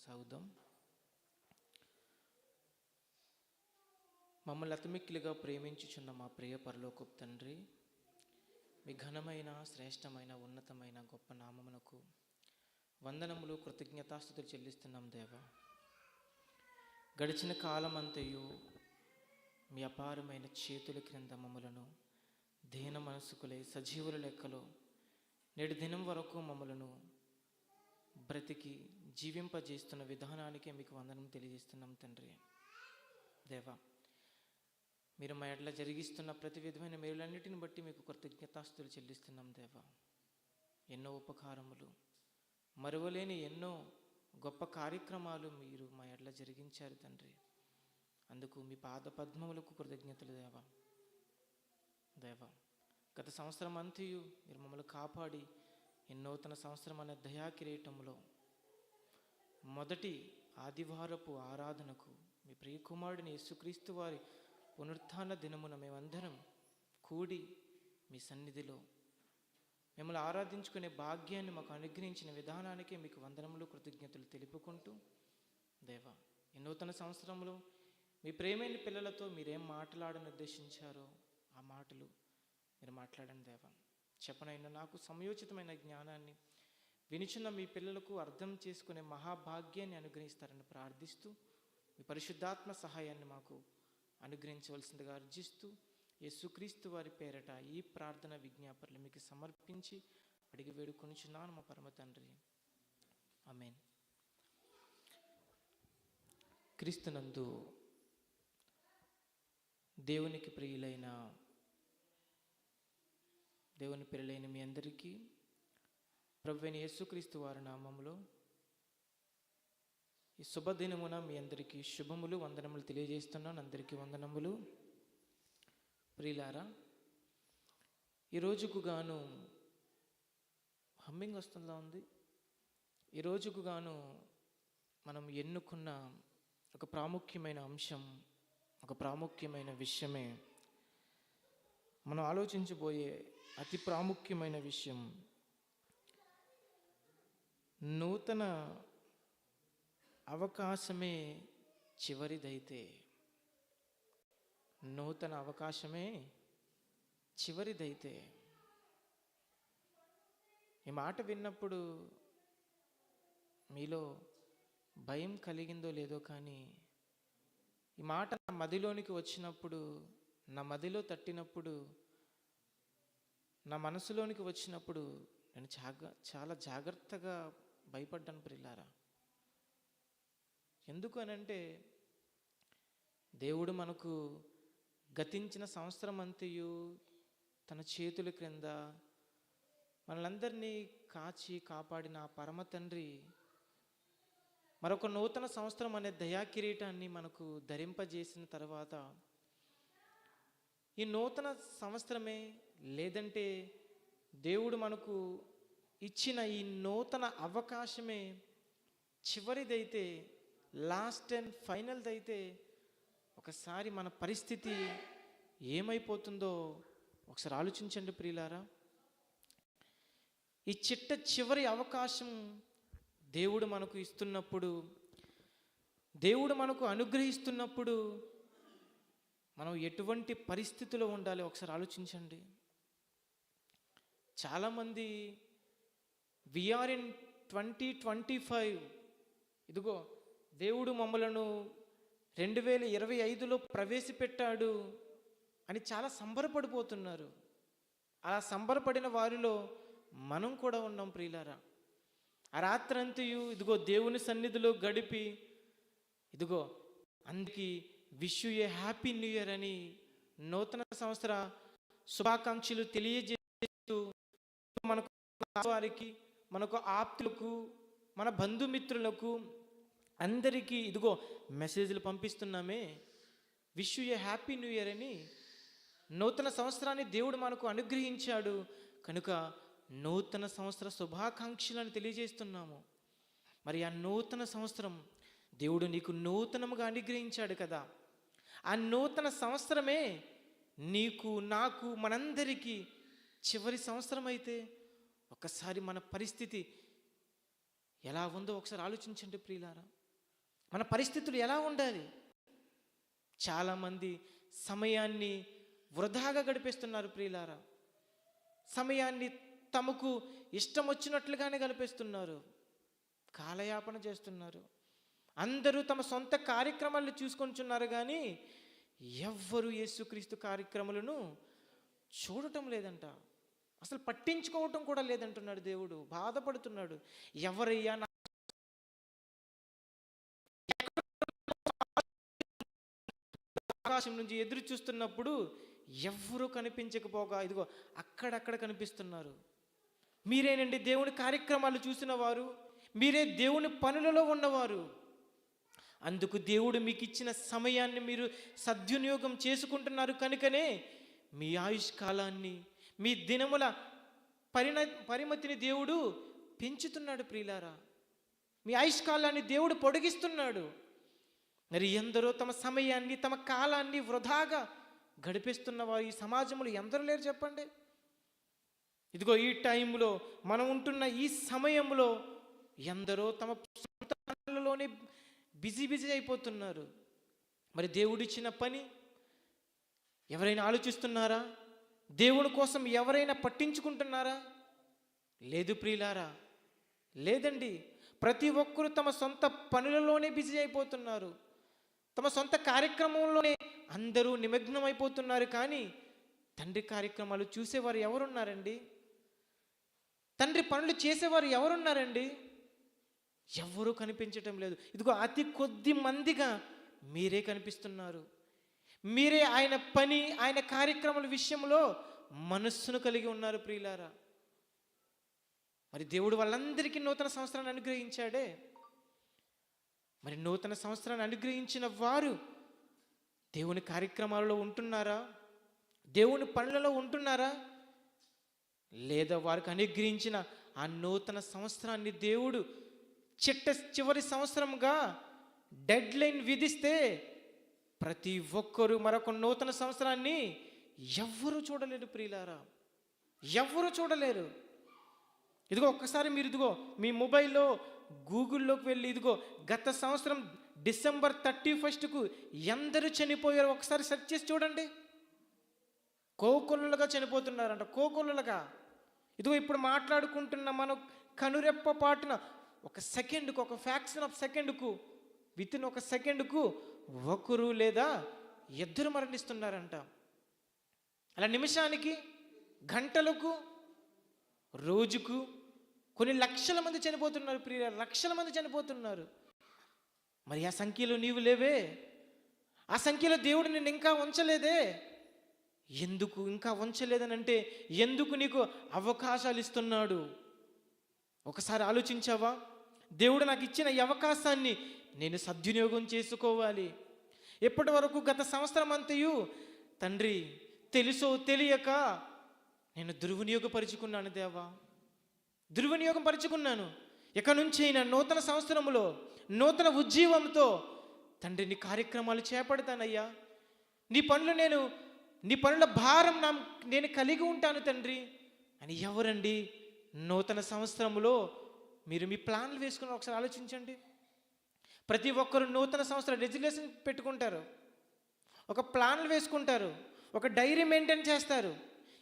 కొనసాగుదాం. మమ్మల్ని అతిమిక్కిలిగా ప్రేమించుచున్న మా ప్రియ పరలోకపు తండ్రి, మీ ఘనమైన, శ్రేష్టమైన, ఉన్నతమైన గొప్ప నామమునకు వందనములు, కృతజ్ఞతాస్తుతులు చెల్లిస్తున్నాం దేవా. గడిచిన కాలమంతయు మీ అపారమైన చేతుల క్రింద మమ్మలను దీన మనసుకులై సజీవుల లెక్కలో నేటి దినం వరకు మమ్మలను బ్రతికి జీవింపజేస్తున్న విధానానికే మీకు వందనం తెలియజేస్తున్నాం తండ్రి. దేవా, మీరు మా ఎడల జరిగిస్తున్న ప్రతి విధమైన మేలులన్నిటిని బట్టి మీకు కృతజ్ఞతాస్తుతులు చెల్లిస్తున్నాం దేవా. ఎన్నో ఉపకారములు, మరువలేని ఎన్నో గొప్ప కార్యక్రమాలు మీరు మా ఎడల జరిగించారు తండ్రి. అందుకు మీ పాద పద్మములకు కృతజ్ఞతలు దేవా. దేవా, గత సంవత్సరం అంతయు మీరు మమ్మల్ని కాపాడి నూతన సంవత్సరం అనే దయా కిరీటంలో మొదటి ఆదివారపు ఆరాధనకు మీ ప్రియకుమారుడిని యేసుక్రీస్తు వారి పునరుత్థాన దినమున మేమందరం కూడి మీ సన్నిధిలో మిమ్మల్ని ఆరాధించుకునే భాగ్యాన్ని మాకు అనుగ్రహించిన విధానానికే మీకు వందనములు, కృతజ్ఞతలు తెలుపుకుంటూ దేవా, ఈ నూతన సంవత్సరంలో మీ ప్రేమైన పిల్లలతో మీరేం మాట్లాడని ఉద్దేశించారో ఆ మాటలు మీరు మాట్లాడండి దేవా. చెప్పనైనా నాకు సమయోచితమైన జ్ఞానాన్ని వినిచున్న మీ పిల్లలకు అర్థం చేసుకునే మహాభాగ్యాన్ని అనుగ్రహిస్తారని ప్రార్థిస్తూ మీ పరిశుద్ధాత్మ సహాయాన్ని మాకు అనుగ్రహించవలసిందిగా అర్జిస్తూ యేసుక్రీస్తు వారి పేరట ఈ ప్రార్థన విజ్ఞాపనలు మీకు సమర్పించి అడిగి వేడుకొనుచున్నాను మా పరమ తండ్రి. ఆమేన్. క్రీస్తునందు దేవునికి ప్రియులైన దేవుని పిల్లలైన మీ అందరికీ ప్రభువైన యేసుక్రీస్తు వారి నామములో ఈ శుభదినమున మీ అందరికీ శుభములు, వందనములు తెలియజేస్తున్నాను. అందరికీ వందనములు. ప్రియులారా, ఈ రోజుకు గాను హమ్మింగ్ వస్తుందా ఉంది. ఈ రోజుకు గాను మనం ఎన్నుకున్న ఒక ప్రాముఖ్యమైన అంశం, ఒక ప్రాముఖ్యమైన విషయమే మనం ఆలోచించబోయే అతి ప్రాముఖ్యమైన విషయం. నూతన అవకాశమే చివరిదైతే, నూతన అవకాశమే చివరిదైతే. ఈ మాట విన్నప్పుడు మీలో భయం కలిగిందో లేదో కానీ ఈ మాట నా మదిలోనికి వచ్చినప్పుడు, నా మదిలో తట్టినప్పుడు, నా మనసులోనికి వచ్చినప్పుడు నేను చాలా జాగ్రత్తగా భయపడ్డాను ప్రియులారా. ఎందుకు అనంటే దేవుడు మనకు గతించిన సంవత్సరం అంతయు తన చేతుల క్రింద మనలందరినీ కాచి కాపాడిన పరమ తండ్రి మరొక నూతన సంవత్సరం అనే దయా కిరీటాన్ని మనకు ధరింపజేసిన తర్వాత ఈ నూతన సంవత్సరమే లేదంటే దేవుడు మనకు ఇచ్చిన ఈ నూతన అవకాశమే చివరిదైతే, లాస్ట్ అండ్ ఫైనల్దైతే ఒకసారి మన పరిస్థితి ఏమైపోతుందో ఒకసారి ఆలోచించండి ప్రియులారా. ఈ చివరి అవకాశం దేవుడు మనకు ఇస్తున్నప్పుడు, దేవుడు మనకు అనుగ్రహిస్తున్నప్పుడు మనం ఎటువంటి పరిస్థితిలో ఉండాలి ఒకసారి ఆలోచించండి. చాలామంది వీఆర్ ఇన్ 2025, ఇదిగో దేవుడు మమ్మలను 2025లో ప్రవేశపెట్టాడు అని చాలా సంబరపడిపోతున్నారు. అలా సంబరపడిన వారిలో మనం కూడా ఉన్నాం ప్రియులారా. ఆ రాత్రంతయు ఇదిగో దేవుని సన్నిధిలో గడిపి ఇదిగో అందుకి wish you a happy new year అని నూతన సంవత్సర శుభాకాంక్షలు తెలియజేస్తూ మనకు వారికి, మనకు ఆప్తులకు, మన బంధుమిత్రులకు అందరికీ ఇదిగో మెసేజ్లు పంపిస్తున్నామే. Wish you a happy new year అని నూతన సంవత్సరాన్ని దేవుడు మనకు అనుగ్రహించాడు కనుక నూతన సంవత్సర శుభాకాంక్షలను తెలియజేస్తున్నాము. మరి ఆ నూతన సంవత్సరం దేవుడు నీకు నూతనముగా అనుగ్రహించాడు కదా. ఆ నూతన సంవత్సరమే నీకు, నాకు, మనందరికీ చివరి సంవత్సరం అయితే ఒకసారి మన పరిస్థితి ఎలా ఉందో ఒకసారి ఆలోచించండి ప్రియులారా. మన పరిస్థితులు ఎలా ఉండాలి? చాలామంది సమయాన్ని వృధాగా గడిపేస్తున్నారు ప్రియులారా. సమయాన్ని తమకు ఇష్టం వచ్చినట్లుగానే గడిపేస్తున్నారు, కాలయాపన చేస్తున్నారు. అందరూ తమ సొంత కార్యక్రమాలను చూసుకొంచున్నారు, కానీ ఎవ్వరూ యేసుక్రీస్తు కార్యక్రమాలను చూడటం లేదంట, అసలు పట్టించుకోవటం కూడా లేదంటున్నాడు దేవుడు. బాధపడుతున్నాడు. ఎవరయ్యా ఆకాశం నుంచి ఎదురు చూస్తున్నప్పుడు ఎవ్వరూ కనిపించకపోగా ఇదిగో అక్కడక్కడ కనిపిస్తున్నారు. మీరేనండి దేవుని కార్యక్రమాలు చూసిన వారు, మీరే దేవుని పనులలో ఉన్నవారు. అందుకు దేవుడు మీకు ఇచ్చిన సమయాన్ని మీరు సద్వినియోగం చేసుకుంటున్నారు కనుకనే మీ ఆయుష్కాలాన్ని, మీ దినముల పరిమితిని దేవుడు పెంచుతున్నాడు ప్రియులారా. మీ ఆయుష్కాలాన్ని దేవుడు పొడిగిస్తున్నాడు. మరి ఎందరో తమ సమయాన్ని, తమ కాలాన్ని వృధాగా గడిపేస్తున్న వారు ఈ సమాజంలో ఎందరూ లేరు చెప్పండి? ఇదిగో ఈ టైంలో మనం ఉంటున్న ఈ సమయంలో ఎందరో తమ సొంత పనులలోనే బిజీ అయిపోతున్నారు. మరి దేవుడిచ్చిన పని ఎవరైనా ఆలోచిస్తున్నారా? దేవుని కోసం ఎవరైనా పట్టించుకుంటున్నారా? లేదు ప్రియులారా, లేదండి. ప్రతి ఒక్కరూ తమ సొంత పనులలోనే బిజీ అయిపోతున్నారు, తమ సొంత కార్యక్రమంలోనే అందరూ నిమగ్నం అయిపోతున్నారు. కానీ తండ్రి కార్యక్రమాలు చూసేవారు ఎవరున్నారండి? తండ్రి పనులు చేసేవారు ఎవరున్నారండి? ఎవరూ కనిపించటం లేదు. ఇదిగో అతి కొద్ది మందిగా మీరే కనిపిస్తున్నారు. మీరే ఆయన పని, ఆయన కార్యక్రమాల విషయంలో మనస్సును కలిగి ఉన్నారు ప్రియులారా. మరి దేవుడు వాళ్ళందరికీ నూతన సంవత్సరాన్ని అనుగ్రహించాడే. మరి నూతన సంవత్సరాన్ని అనుగ్రహించిన వారు దేవుని కార్యక్రమాలలో ఉంటున్నారా? దేవుని పనులలో ఉంటున్నారా? లేదా వారికి అనుగ్రహించిన ఆ నూతన సంవత్సరాన్ని దేవుడు చివరి సంవత్సరంగా డెడ్ లైన్ విధిస్తే ప్రతి ఒక్కరూ మరొక నూతన సంవత్సరాన్ని ఎవ్వరూ చూడలేరు ప్రియులారా, ఎవ్వరూ చూడలేరు. ఇదిగో ఒక్కసారి మీరు ఇదిగో మీ మొబైల్లో గూగుల్లోకి వెళ్ళి ఇదిగో గత సంవత్సరం డిసెంబర్ 31కు ఎందరూ చనిపోయారో ఒకసారి సెర్చ్ చేసి చూడండి. కోకొల్లులుగా చనిపోతున్నారంట, కోకొల్లులుగా. ఇదిగో ఇప్పుడు మాట్లాడుకుంటున్న మనం కనురెప్ప పాటున ఒక సెకండ్కు, ఒక ఫ్యాక్షన్ ఆఫ్ సెకండ్కు, వితిన్ ఒక సెకండ్కు ఒకరు లేదా ఇద్దరు మరణిస్తున్నారంట. అలా నిమిషానికి, గంటలకు, రోజుకు కొన్ని లక్షల మంది చనిపోతున్నారు ప్రియ, లక్షల మంది చనిపోతున్నారు. మరి ఆ సంఖ్యలో నీవు లేవే, ఆ సంఖ్యలో దేవుడు నిన్ను ఇంకా ఉంచలేదే. ఎందుకు ఇంకా ఉంచలేదని అంటే ఎందుకు నీకు అవకాశాలు ఇస్తున్నాడు? ఒకసారి ఆలోచించావా? దేవుడు నాకు ఇచ్చిన ఈ అవకాశాన్ని నేను సద్వినియోగం చేసుకోవాలి. ఎప్పటి వరకు గత సంవత్సరం అంతయు తండ్రి తెలుసో తెలియక నేను దుర్వినియోగపరుచుకున్నాను దేవా, దుర్వినియోగం పరుచుకున్నాను. ఇక నుంచి అయినా నూతన సంవత్సరంలో నూతన ఉజ్జీవంతో తండ్రి నీ కార్యక్రమాలు చేపడతానయ్యా. నీ పనుల భారం నేను కలిగి ఉంటాను తండ్రి అని ఎవరండి నూతన సంవత్సరంలో మీరు మీ ప్లాన్లు వేసుకుని ఒకసారి ఆలోచించండి. ప్రతి ఒక్కరు నూతన సంవత్సరం రెజల్యూషన్ పెట్టుకుంటారు, ఒక ప్లాన్లు వేసుకుంటారు, ఒక డైరీ మెయింటైన్ చేస్తారు.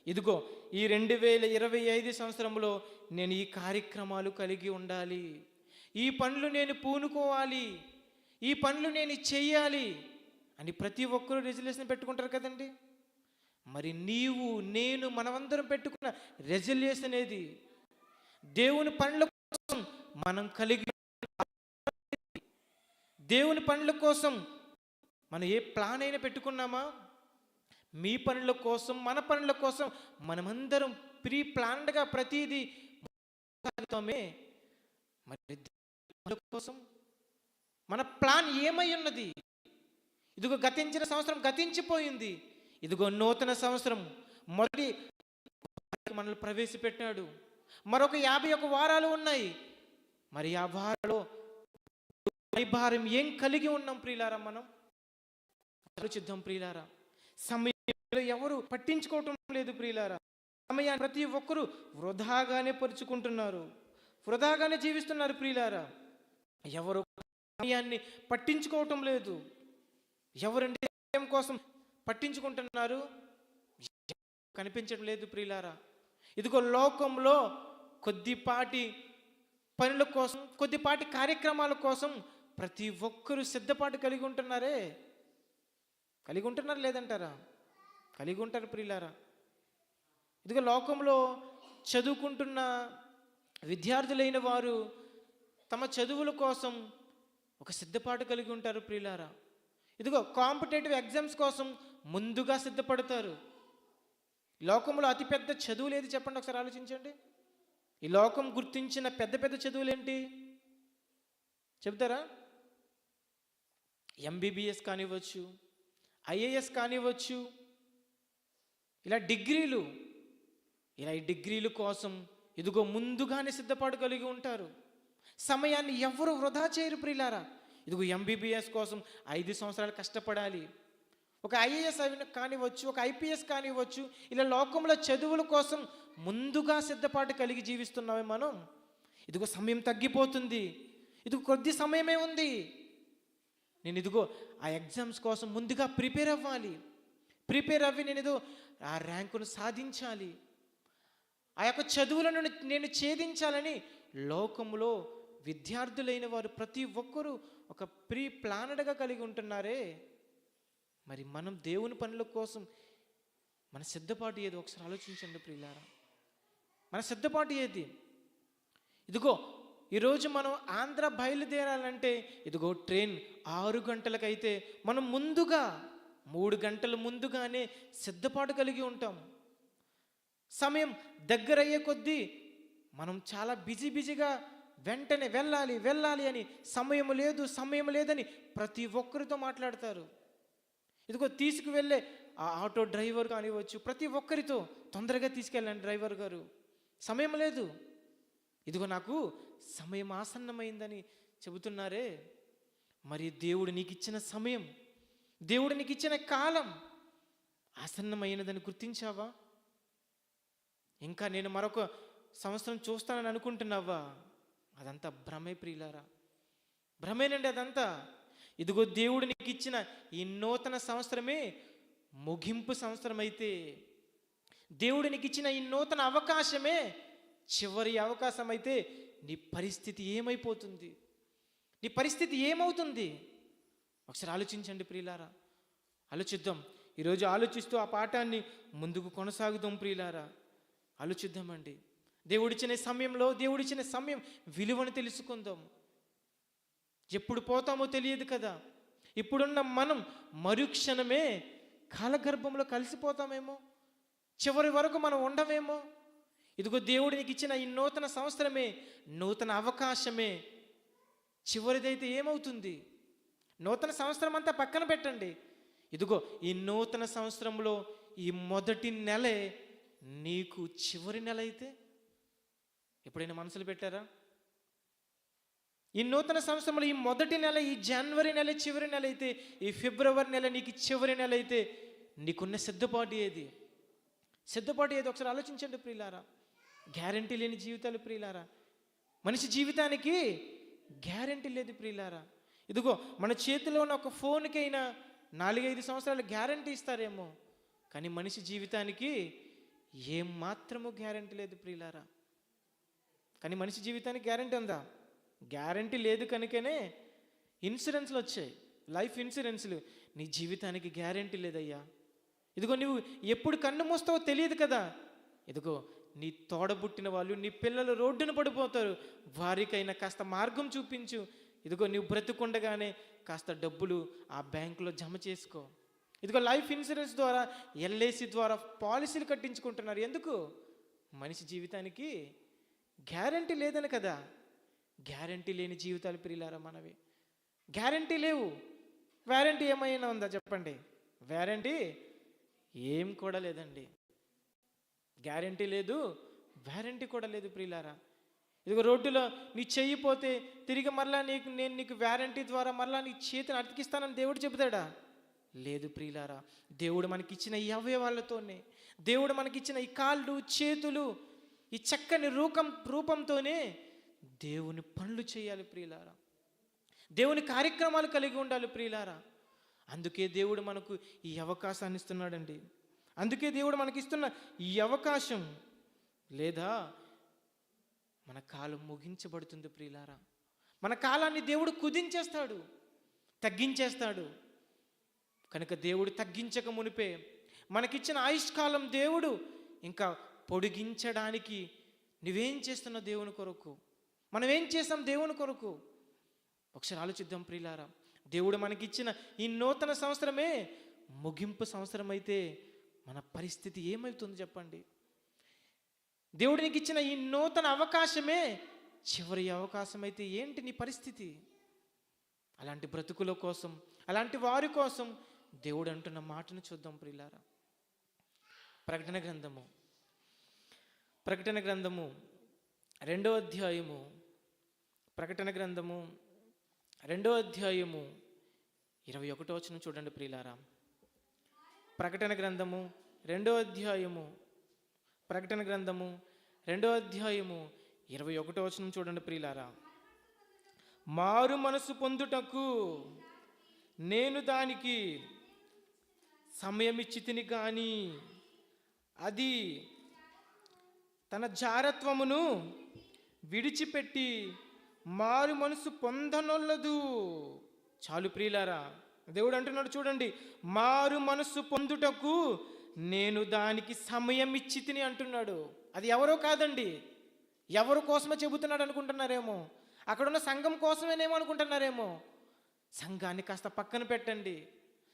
ఇదిగో ఈ 2025 సంవత్సరంలో నేను ఈ కార్యక్రమాలు కలిగి ఉండాలి, ఈ పనులు నేను పూనుకోవాలి, ఈ పనులు నేను చెయ్యాలి అని ప్రతి ఒక్కరూ రెజల్యూషన్ పెట్టుకుంటారు కదండి. మరి నీవు నేను మనమందరం పెట్టుకున్న రెజల్యూషన్ ఏది? దేవుని పనుల కోసం మనం దేవుని పనుల కోసం మనం ఏ ప్లాన్ అయినా పెట్టుకున్నామా? మీ పనుల కోసం, మన పనుల కోసం మనమందరం ప్రీ ప్లాన్డ్గా ప్రతిదీ మరి కోసం మన ప్లాన్ ఏమై ఉన్నది? ఇదిగో గతించిన సంవత్సరం గతించిపోయింది, ఇదిగో నూతన సంవత్సరం మొదటి మనల్ని ప్రవేశపెట్టాడు. మరొక 51 వారాలు ఉన్నాయి. మరి ఆ వారాలో భారం ఏం కలిగి ఉన్నాం ప్రియులారా? మనం ఆలోచిద్దాం ప్రియులారా. సమయంలో ఎవరు పట్టించుకోవటం లేదు ప్రియులారా. సమయాన్ని ప్రతి ఒక్కరూ వృధాగానే పరుచుకుంటున్నారు. వృధాగానే జీవిస్తున్నారు ప్రియులారా. ఎవరు సమయాన్ని పట్టించుకోవటం లేదు. ఎవరంటే సమయం కోసం పట్టించుకుంటున్నారు, కనిపించడం లేదు ప్రియులారా. ఇదిగో లోకంలో కొద్దిపాటి పనుల కోసం, కొద్దిపాటి కార్యక్రమాల కోసం ప్రతి ఒక్కరూ సిద్ధపాటు కలిగి ఉంటున్నారే. కలిగి ఉంటున్నారు లేదంటారా? కలిగి ఉంటారు ప్రియులారా. ఇదిగో లోకంలో చదువుకుంటున్న విద్యార్థులైన వారు తమ చదువుల కోసం ఒక సిద్ధపాటు కలిగి ఉంటారు ప్రియులారా. ఇదిగో కాంపిటేటివ్ ఎగ్జామ్స్ కోసం ముందుగా సిద్ధపడతారు. లోకంలో అతిపెద్ద చదువులు ఏది చెప్పండి ఒకసారి ఆలోచించండి. ఈ లోకం గుర్తించిన పెద్ద పెద్ద చదువులేంటి చెప్తారా? ఎంబీబీఎస్ కానివ్వచ్చు, ఐఏఎస్ కానివ్వచ్చు, ఇలా డిగ్రీలు. ఇలా ఈ డిగ్రీల కోసం ఇదిగో ముందుగానే సిద్ధపాటు కలిగి ఉంటారు. సమయాన్ని ఎవరు వృధా చేయరు ప్రియులారా. ఇదిగో ఎంబీబీఎస్ కోసం 5 సంవత్సరాలు కష్టపడాలి. ఒక ఐఏఎస్ కానివ్వచ్చు, ఒక ఐపీఎస్ కానివ్వచ్చు, ఇలా లోకంలో చదువుల కోసం ముందుగా సిద్ధపాటు కలిగి జీవిస్తున్నామే మనం. ఇదిగో సమయం తగ్గిపోతుంది, ఇదిగో కొద్ది సమయమే ఉంది, నేను ఇదిగో ఆ ఎగ్జామ్స్ కోసం ముందుగా ప్రిపేర్ అవ్వాలి. ప్రిపేర్ అవ్వి నేను ఇదో ఆ ర్యాంకును సాధించాలి, ఆ యొక్క చదువులను నేను ఛేదించాలని లోకంలో విద్యార్థులైన వారు ప్రతి ఒక్కరూ ఒక ప్రీ ప్లానడ్గా కలిగి ఉంటున్నారే. మరి మనం దేవుని పనుల కోసం మన సిద్ధపాటు ఏది ఒకసారి ఆలోచించండి ప్రియులారా. మన సిద్ధపాటు ఏది? ఇదిగో ఈరోజు మనం ఆంధ్ర బయలుదేరాలంటే ఇదిగో ట్రైన్ 6 గంటలకైతే మనం ముందుగా 3 గంటల ముందుగానే సిద్ధపాటు కలిగి ఉంటాం. సమయం దగ్గరయ్యే కొద్దీ మనం చాలా బిజీగా వెంటనే వెళ్ళాలి అని సమయం లేదని ప్రతి ఒక్కరితో మాట్లాడతారు. ఇదిగో తీసుకువెళ్ళే ఆ ఆటో డ్రైవర్ కానివ్వచ్చు, ప్రతి ఒక్కరితో తొందరగా తీసుకెళ్ళండి డ్రైవర్ గారు, సమయం లేదు. ఇదిగో నాకు సమయం ఆసన్నమైందని చెబుతున్నారే. మరి దేవుడు నీకు ఇచ్చిన సమయం, దేవుడు నీకు ఇచ్చిన కాలం ఆసన్నమైనదని గుర్తించావా? ఇంకా నేను మరొక సంవత్సరం చూస్తానని అనుకుంటున్నావా? అదంతా భ్రమే ప్రియులారా, భ్రమేనండి అదంతా. ఇదిగో దేవుడు నీకు ఇచ్చిన ఈ నూతన సంవత్సరమే ముగింపు సంవత్సరం అయితే, దేవుడు నీకు ఇచ్చిన ఈ నూతన అవకాశమే చివరి అవకాశం అయితే, నీ పరిస్థితి ఏమైపోతుంది? నీ పరిస్థితి ఏమవుతుంది? ఒకసారి ఆలోచించండి ప్రియులారా, ఆలోచిద్దాం. ఈరోజు ఆలోచిస్తూ ఆ పాఠాన్ని ముందుకు కొనసాగుదాం ప్రియులారా, ఆలోచిద్దామండి. దేవుడిచ్చిన సమయం విలువను తెలుసుకుందాం. ఎప్పుడు పోతామో తెలియదు కదా. ఇప్పుడున్న మనం మరుక్షణమే కాలగర్భంలో కలిసిపోతామేమో, చివరి వరకు మనం ఉండమేమో. ఇదిగో దేవుడు నీకు ఇచ్చిన ఈ నూతన సంవత్సరమే, నూతన అవకాశమే చివరిదైతే ఏమవుతుంది? నూతన సంవత్సరం అంతా పక్కన పెట్టండి. ఇదిగో ఈ నూతన సంవత్సరంలో ఈ మొదటి నెలే నీకు చివరి నెల అయితే ఎప్పుడైనా మనసులు పెట్టారా? ఈ నూతన సంవత్సరంలో ఈ మొదటి నెల, ఈ జనవరి నెల చివరి నెల అయితే, ఈ ఫిబ్రవరి నెల నీకు చివరి నెల అయితే, నీకున్న సిద్ధపాటు ఏది? ఒకసారి ఆలోచించండి ప్రియులారా. గ్యారంటీ లేని జీవితాలు ప్రియులారా. మనిషి జీవితానికి గ్యారంటీ లేదు ప్రియులారా. ఇదిగో మన చేతిలో ఉన్న ఒక ఫోన్కైనా 4-5 సంవత్సరాలు గ్యారంటీ ఇస్తారేమో, కానీ మనిషి జీవితానికి ఏం మాత్రము గ్యారంటీ లేదు ప్రియులారా. కానీ మనిషి జీవితానికి గ్యారంటీ ఉందా? గ్యారంటీ లేదు కనుకనే ఇన్సూరెన్స్లు వచ్చాయి, లైఫ్ ఇన్సూరెన్స్లు. నీ జీవితానికి గ్యారంటీ లేదయ్యా. ఇదిగో నువ్వు ఎప్పుడు కన్ను మూస్తావో తెలియదు కదా. ఇదిగో నీ తోడబుట్టిన వాళ్ళు, నీ పిల్లలు రోడ్డున పడిపోతారు, వారికైనా కాస్త మార్గం చూపించు. ఇదిగో నువ్వు బ్రతుకుండగానే కాస్త డబ్బులు ఆ బ్యాంకులో జమ చేసుకో. ఇదిగో లైఫ్ ఇన్సూరెన్స్ ద్వారా, ఎల్ఐసి ద్వారా పాలసీలు కట్టించుకుంటున్నారు. ఎందుకు? మనిషి జీవితానికి గ్యారంటీ లేదని కదా. గ్యారంటీ లేని జీవితాలు ప్రియులారా మనవి. గ్యారంటీ లేవు. వ్యారంటీ ఏమైనా ఉందా చెప్పండి? వ్యారంటీ ఏం కూడా లేదండి. గ్యారంటీ లేదు, వ్యారంటీ కూడా లేదు ప్రియులారా. ఇదిగో రోడ్డులో నీ చెయ్యిపోతే తిరిగి మరలా నేను నీకు వ్యారంటీ ద్వారా మరలా నీ చేతిని అతికిస్తానని దేవుడు చెబుతాడా? లేదు ప్రియులారా. దేవుడు మనకిచ్చిన ఈ అవయవాలతోనే, దేవుడు మనకిచ్చిన ఈ కాళ్ళు చేతులు, ఈ చక్కని రూపంతోనే దేవుని పనులు చేయాలి ప్రియులారా, దేవుని కార్యక్రమాలు కలిగి ఉండాలి ప్రియులారా. అందుకే దేవుడు మనకు ఈ అవకాశాన్ని ఇస్తున్నాడండి. అందుకే దేవుడు మనకిస్తున్న ఈ అవకాశం, లేదా మన కాలం ముగించబడుతుంది ప్రియులారా. మన కాలాన్ని దేవుడు కుదించేస్తాడు, తగ్గించేస్తాడు. కనుక దేవుడు తగ్గించక మునిపే మనకిచ్చిన ఆయుష్కాలం దేవుడు ఇంకా పొడిగించడానికి నువ్వేం చేస్తున్నావు దేవుని కొరకు, మనం ఏం చేస్తాం దేవుని కొరకు? ఒకసారి ఆలోచిద్దాం ప్రియులారా. దేవుడు మనకిచ్చిన ఈ నూతన సంవత్సరమే ముగింపు సంవత్సరం అయితే మన పరిస్థితి ఏమవుతుంది చెప్పండి? దేవుడు నీకు ఇచ్చిన ఈ నూతన అవకాశమే చివరి అవకాశం అయితే ఏంటి నీ పరిస్థితి? అలాంటి బ్రతుకుల కోసం, అలాంటి వారి కోసం దేవుడు అంటున్న మాటను చూద్దాం ప్రియులారా. ప్రకటన గ్రంథము 2వ అధ్యాయము, ప్రకటన గ్రంథము 2వ అధ్యాయము 21వ వచనం చూడండి ప్రియులారా. ప్రకటన గ్రంథము 2వ అధ్యాయము 21వ వచనం చూడండి ప్రియులారా. మారు మనసు పొందుటకు నేను దానికి సమయమిచ్చి తిని కానీ అది తన జారత్వమును విడిచిపెట్టి మారు మనసు పొందనొల్లదు. చాలు ప్రియులారా, దేవుడు అంటున్నాడు చూడండి, మారు మనసు పొందుటకు నేను దానికి సమయం ఇచ్చి తిని అంటున్నాడు. అది ఎవరో కాదండి, ఎవరి కోసమే చెబుతున్నాడు అనుకుంటున్నారేమో, అక్కడున్న సంఘం కోసమేనేమో అనుకుంటున్నారేమో. సంఘాన్ని కాస్త పక్కన పెట్టండి,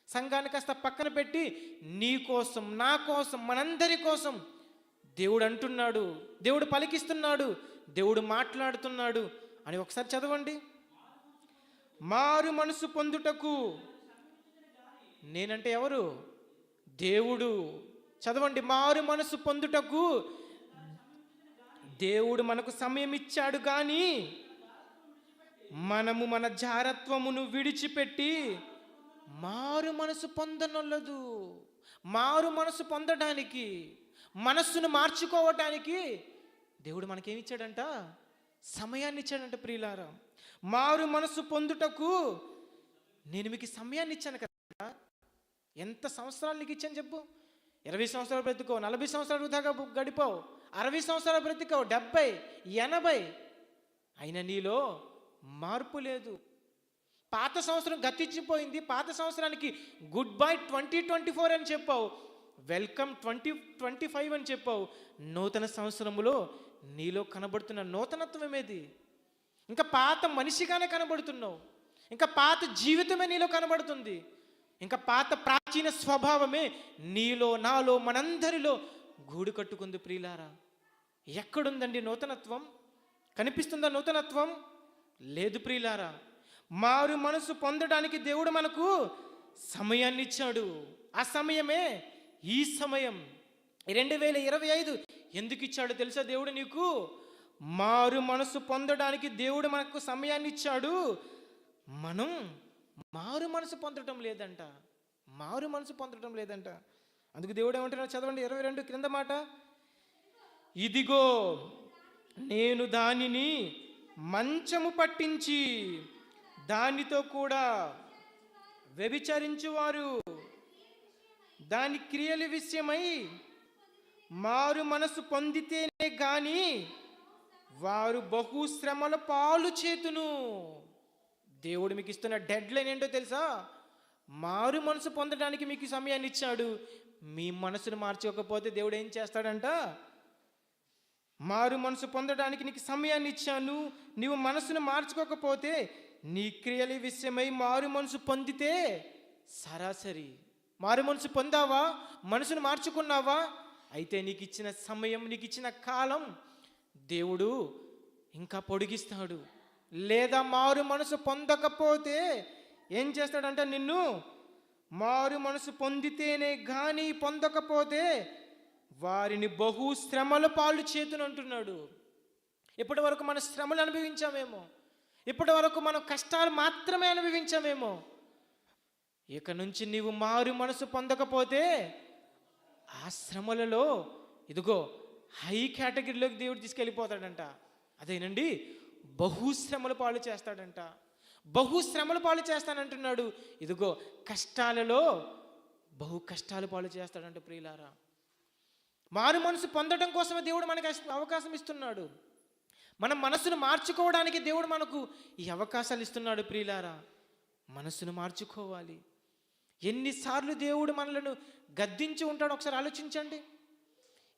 సంఘాన్ని కాస్త పక్కన పెట్టి నీ కోసం, నా కోసం, మనందరి కోసం దేవుడు అంటున్నాడు, దేవుడు పలికిస్తున్నాడు, దేవుడు మాట్లాడుతున్నాడు అని ఒకసారి చదవండి. మారు మనసు పొందుటకు, నేనంటే ఎవరు? దేవుడు. చదవండి, మారు మనసు పొందుటకు దేవుడు మనకు సమయం ఇచ్చాడు, కానీ మనము మన జారత్వమును విడిచిపెట్టి మారు మనసు పొందనొల్లదు. మారు మనసు పొందడానికి, మనస్సును మార్చుకోవటానికి దేవుడు మనకేమిచ్చాడంట? సమయాన్ని ఇచ్చాడంట ప్రియులారా. మారు మనసు పొందుటకు నేను మీకు సమయాన్ని ఇచ్చాను కదా. ఎంత సంవత్సరాలు నీకు ఇచ్చాను చెప్పు? 20 సంవత్సరాలు బ్రతికో, 40 సంవత్సరాలు దాకా గడిపావు, 60 సంవత్సరాలు బ్రతికావు, 70, 80, అయినా నీలో మార్పు లేదు. పాత సంవత్సరం గతించిపోయింది, పాత సంవత్సరానికి గుడ్ బై 2024 అని చెప్పావు, వెల్కమ్ 2025 అని చెప్పావు. నూతన సంవత్సరములో నీలో కనబడుతున్న నూతనత్వం ఏది? ఇంకా పాత మనిషిగానే కనబడుతున్నావు, ఇంకా పాత జీవితమే నీలో కనబడుతుంది, ఇంకా పాత ప్రాచీన స్వభావమే నీలో, నాలో, మనందరిలో గూడు కట్టుకుంది ప్రియులారా. ఎక్కడుందండి నూతనత్వం? కనిపిస్తుందా నూతనత్వం? లేదు ప్రియులారా. మారు మనసు పొందడానికి దేవుడు మనకు సమయాన్ని ఇచ్చాడు. ఆ సమయమే ఈ సమయం 2025. ఎందుకు ఇచ్చాడు తెలుసా దేవుడు నీకు? మారు మనసు పొందడానికి దేవుడు మనకు సమయాన్ని ఇచ్చాడు. మనం మారు మనసు పొందడం లేదంట, మారు మనసు పొందడం లేదంట. అందుకు దేవుడు ఏమంటున్నాడు చదవండి, 22 క్రింద మాట, ఇదిగో నేను దానిని మంచము పట్టించి దానితో కూడా వ్యభిచరించువారు దాని క్రియల విషయమై మారు మనసు పొందితేనే గాని వారు బహుశ్రమల పాలు చేతును. దేవుడు మీకు ఇస్తున్న డెడ్ లైన్ ఏంటో తెలుసా? మారు మనసు పొందడానికి మీకు సమయాన్ని ఇచ్చాడు. మీ మనసును మార్చుకోకపోతే దేవుడు ఏం చేస్తాడంట? మారు మనసు పొందడానికి నీకు సమయాన్ని ఇచ్చాను, నీవు మనసును మార్చుకోకపోతే నీ క్రియల విషయమై మారు మనసు పొందితే సరాసరి మారు మనసు పొందావా, మనసును మార్చుకున్నావా, అయితే నీకు ఇచ్చిన సమయం, నీకు ఇచ్చిన కాలం దేవుడు ఇంకా పొడిగిస్తాడు. లేదా మారు మనసు పొందకపోతే ఏం చేస్తాడంటే, నిన్ను మారు మనసు పొందితేనే కానీ పొందకపోతే వారిని బహు శ్రమల పాలు చేతును అంటున్నాడు. ఇప్పటి వరకు మన శ్రమలు అనుభవించామేమో, ఇప్పటి వరకు మనం కష్టాలు మాత్రమే అనుభవించామేమో. ఇక నుంచి నీవు మారు మనసు పొందకపోతే ఆ శ్రమలలో ఇదిగో హై కేటగిరీలోకి దేవుడు తీసుకెళ్ళిపోతాడంట. అదేనండి బహుశ్రమల పాలు చేస్తాడంట. బహుశ్రమల పాలు చేస్తానంటున్నాడు. ఇదిగో కష్టాలలో బహు కష్టాలు పాలు చేస్తాడంట ప్రియులారా. మారు మనసు పొందడం కోసమే దేవుడు మనకి అవకాశం ఇస్తున్నాడు. మన మనసును మార్చుకోవడానికి దేవుడు మనకు ఈ అవకాశాలు ఇస్తున్నాడు ప్రియులారా. మనసును మార్చుకోవాలి. ఎన్నిసార్లు దేవుడు మనలను గద్దించి ఉంటాడో ఒకసారి ఆలోచించండి.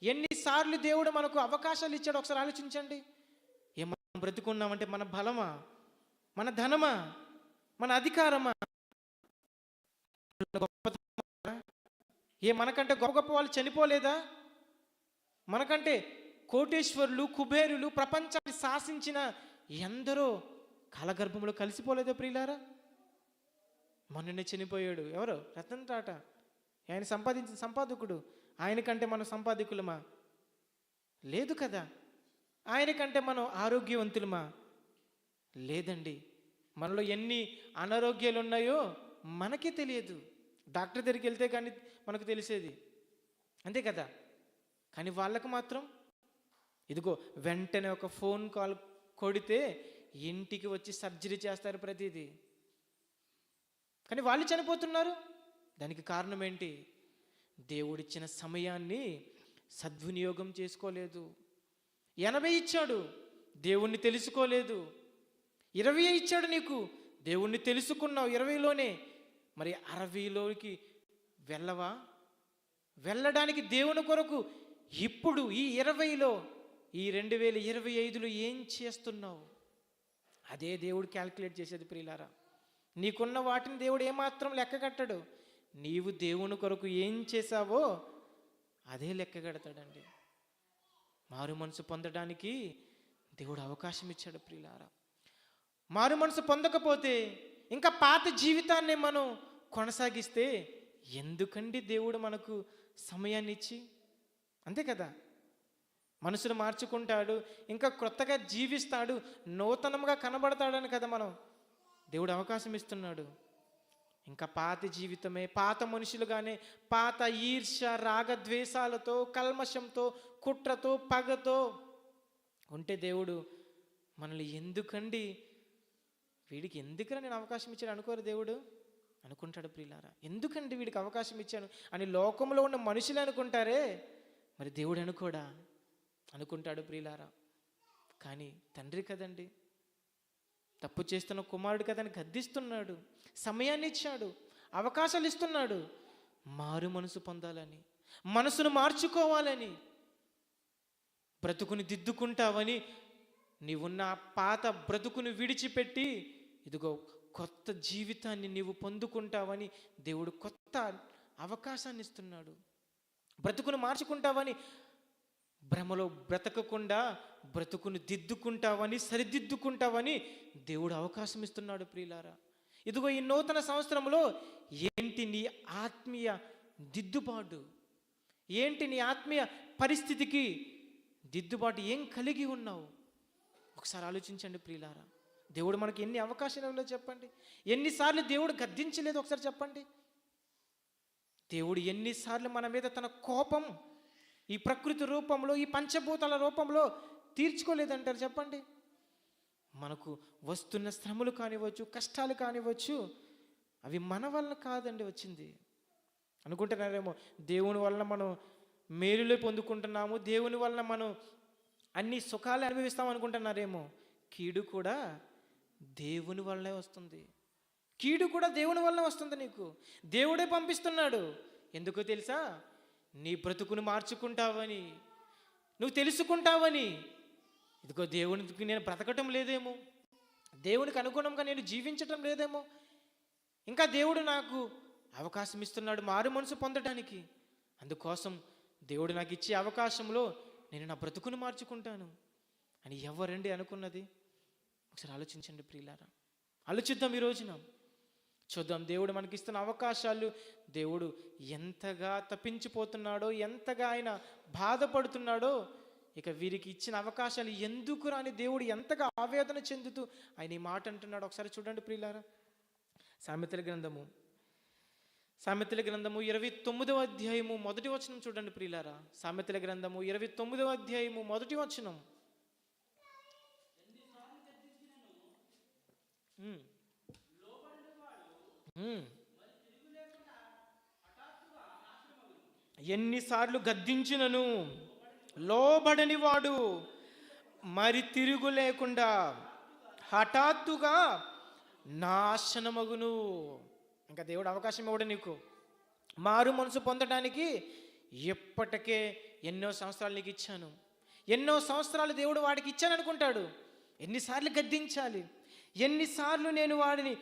ఎన్నిసార్లు దేవుడు మనకు అవకాశాలు ఇచ్చాడో ఒకసారి ఆలోచించండి. మనం బ్రతుకున్నామంటే మన బలమా, మన ధనమా, మన అధికారమా, మనకంటే గొప్ప గొప్ప వాళ్ళు చనిపోలేదా? మనకంటే కోటేశ్వరులు, కుబేరులు, ప్రపంచాన్ని శాసించిన ఎందరో కాలగర్భంలో కలిసిపోలేదా ప్రియులారా? మొన్ననే చనిపోయాడు ఎవరు? రతన్ టాటా. ఆయన సంపాదించిన సంపాదకుడు. ఆయనకంటే మనం సంపాదకులమా? లేదు కదా. ఆయనకంటే మనం ఆరోగ్యవంతులమా? లేదండి. మనలో ఎన్ని అనారోగ్యాలు ఉన్నాయో మనకే తెలియదు. డాక్టర్ దగ్గరికి వెళ్తే కానీ మనకు తెలిసేది, అంతే కదా. కానీ వాళ్ళకు మాత్రం ఇదిగో వెంటనే ఒక ఫోన్ కాల్ కొడితే ఇంటికి వచ్చి సర్జరీ చేస్తారు ప్రతిదీ. కానీ వాళ్ళు చనిపోతున్నారు. దానికి కారణం ఏంటి? దేవుడిచ్చిన సమయాన్ని సద్వినియోగం చేసుకోలేదు. 80 ఇచ్చాడు, దేవుణ్ణి తెలుసుకోలేదు. 20 ఇచ్చాడు నీకు, దేవుణ్ణి తెలుసుకున్నావు 20లోనే. మరి 60లోకి వెళ్ళవా? వెళ్ళడానికి దేవుని కొరకు ఇప్పుడు ఈ 20లో, ఈ 2025లో ఏం చేస్తున్నావు? అదే దేవుడు క్యాల్కులేట్ చేసేది ప్రియులారా. నీకున్న వాటిని దేవుడు ఏమాత్రం లెక్క కట్టడు. నీవు దేవుని కొరకు ఏం చేశావో అదే లెక్క కడతాడండి. మారు మనసు పొందడానికి దేవుడు అవకాశం ఇచ్చాడు ప్రియులారా. మారు మనసు పొందకపోతే ఇంకా పాత జీవితాన్ని మనం కొనసాగిస్తే ఎందుకండి దేవుడు మనకు సమయాన్ని ఇచ్చి? అంతే కదా. మనసును మార్చుకుంటాడు, ఇంకా క్రొత్తగా జీవిస్తాడు, నూతనంగా కనబడతాడని కదా మనం దేవుడు అవకాశం ఇస్తున్నాడు. ఇంకా పాత జీవితమే, పాత మనుషులుగానే, పాత ఈర్ష్య, రాగద్వేషాలతో, కల్మషంతో, కుట్రతో, పగతో ఉంటే దేవుడు మనల్ని ఎందుకండి, వీడికి ఎందుకని నేను అవకాశం ఇచ్చాను అనుకోరు దేవుడు? అనుకుంటాడు ప్రియులారా. ఎందుకండి వీడికి అవకాశం ఇచ్చాను అని లోకంలో ఉన్న మనుషులు అనుకుంటారే, మరి దేవుడు అనుకోడా? అనుకుంటాడు ప్రియులారా. కానీ తండ్రి కదండి, తప్పు చేస్తున్న కుమారుడు కదని గద్దిస్తున్నాడు, సమయాన్ని ఇచ్చాడు, అవకాశాలు ఇస్తున్నాడు. మారు మనసు పొందాలని, మనసును మార్చుకోవాలని, బ్రతుకుని దిద్దుకుంటావని, నీవున్న పాత బ్రతుకును విడిచిపెట్టి ఇదిగో కొత్త జీవితాన్ని నీవు పొందుకుంటావని దేవుడు కొత్త అవకాశాన్ని ఇస్తున్నాడు. బ్రతుకును మార్చుకుంటావని, భ్రమలో బ్రతకకుండా బ్రతుకును దిద్దుకుంటావని, సరిదిద్దుకుంటావని దేవుడు అవకాశం ఇస్తున్నాడు ప్రియులారా. ఇదిగో ఈ నూతన సంవత్సరంలో ఏంటి నీ ఆత్మీయ దిద్దుబాటు? ఏంటి నీ ఆత్మీయ పరిస్థితికి దిద్దుబాటు? ఏం కలిగి ఉన్నావు? ఒకసారి ఆలోచించండి ప్రియులారా. దేవుడు మనకి ఎన్ని అవకాశాలు ఇవ్వలేదు చెప్పండి. ఎన్నిసార్లు దేవుడు గద్దించలేదు ఒకసారి చెప్పండి. దేవుడు ఎన్నిసార్లు మన మీద తన కోపం ఈ ప్రకృతి రూపంలో, ఈ పంచభూతాల రూపంలో తీర్చుకోలేదంటారు చెప్పండి. మనకు వస్తున్న శ్రమలు కానివ్వచ్చు, కష్టాలు కానివ్వచ్చు, అవి మన వల్ల కాదండి వచ్చింది. అనుకుంటున్నారేమో దేవుని వలన మనం మేలులే పొందుకుంటున్నాము, దేవుని వలన మనం అన్ని సుఖాలు అనుభవిస్తాం అనుకుంటున్నారేమో. కీడు కూడా దేవుని వల్లనే వస్తుంది. కీడు కూడా దేవుని వలన వస్తుంది. నీకు దేవుడే పంపిస్తున్నాడు. ఎందుకో తెలుసా? నీ బ్రతుకును మార్చుకుంటావని, నువ్వు తెలుసుకుంటావని. ఇదిగో దేవునికి నేను బ్రతకటం లేదేమో, దేవునికి అనుగుణంగా నేను జీవించటం లేదేమో, ఇంకా దేవుడు నాకు అవకాశం ఇస్తున్నాడు మారు మనసు పొందడానికి. అందుకోసం దేవుడు నాకు ఇచ్చే అవకాశంలో నేను నా బ్రతుకును మార్చుకుంటాను అని ఎవరండి అనుకున్నది? ఒకసారి ఆలోచించండి ప్రియులారా. ఆలోచిద్దాం ఈ రోజున. చూద్దాం దేవుడు మనకిస్తున్న అవకాశాలు, దేవుడు ఎంతగా తప్పించిపోతున్నాడో, ఎంతగా ఆయన బాధపడుతున్నాడో. ఇక వీరికి ఇచ్చిన అవకాశాలు ఎందుకు రాని దేవుడు ఎంతగా ఆవేదన చెందుతూ ఆయన ఈ మాట అంటున్నాడు. ఒకసారి చూడండి ప్రియులారా. సామెతల గ్రంథము 29వ అధ్యాయము 1వ వచనం చూడండి ప్రియులారా. సామెతల గ్రంథము 29వ అధ్యాయము 1వ వచనం. ఉమ్, ఉమ్. ఎన్నిసార్లు గద్దించినను లోబడని వాడు మరి తిరుగు లేకుండా హఠాత్తుగా నాశనమగును. ఇంకా దేవుడు అవకాశం ఇవ్వడు నీకు మారు మనసు పొందడానికి. ఎప్పటికే ఎన్నో సంవత్సరాలు నీకు ఇచ్చాను, ఎన్నో సంవత్సరాలు దేవుడు వాడికి ఇచ్చాను అనుకుంటాడు. ఎన్నిసార్లు గద్దించాలి, ఎన్నిసార్లు నేను వాడిని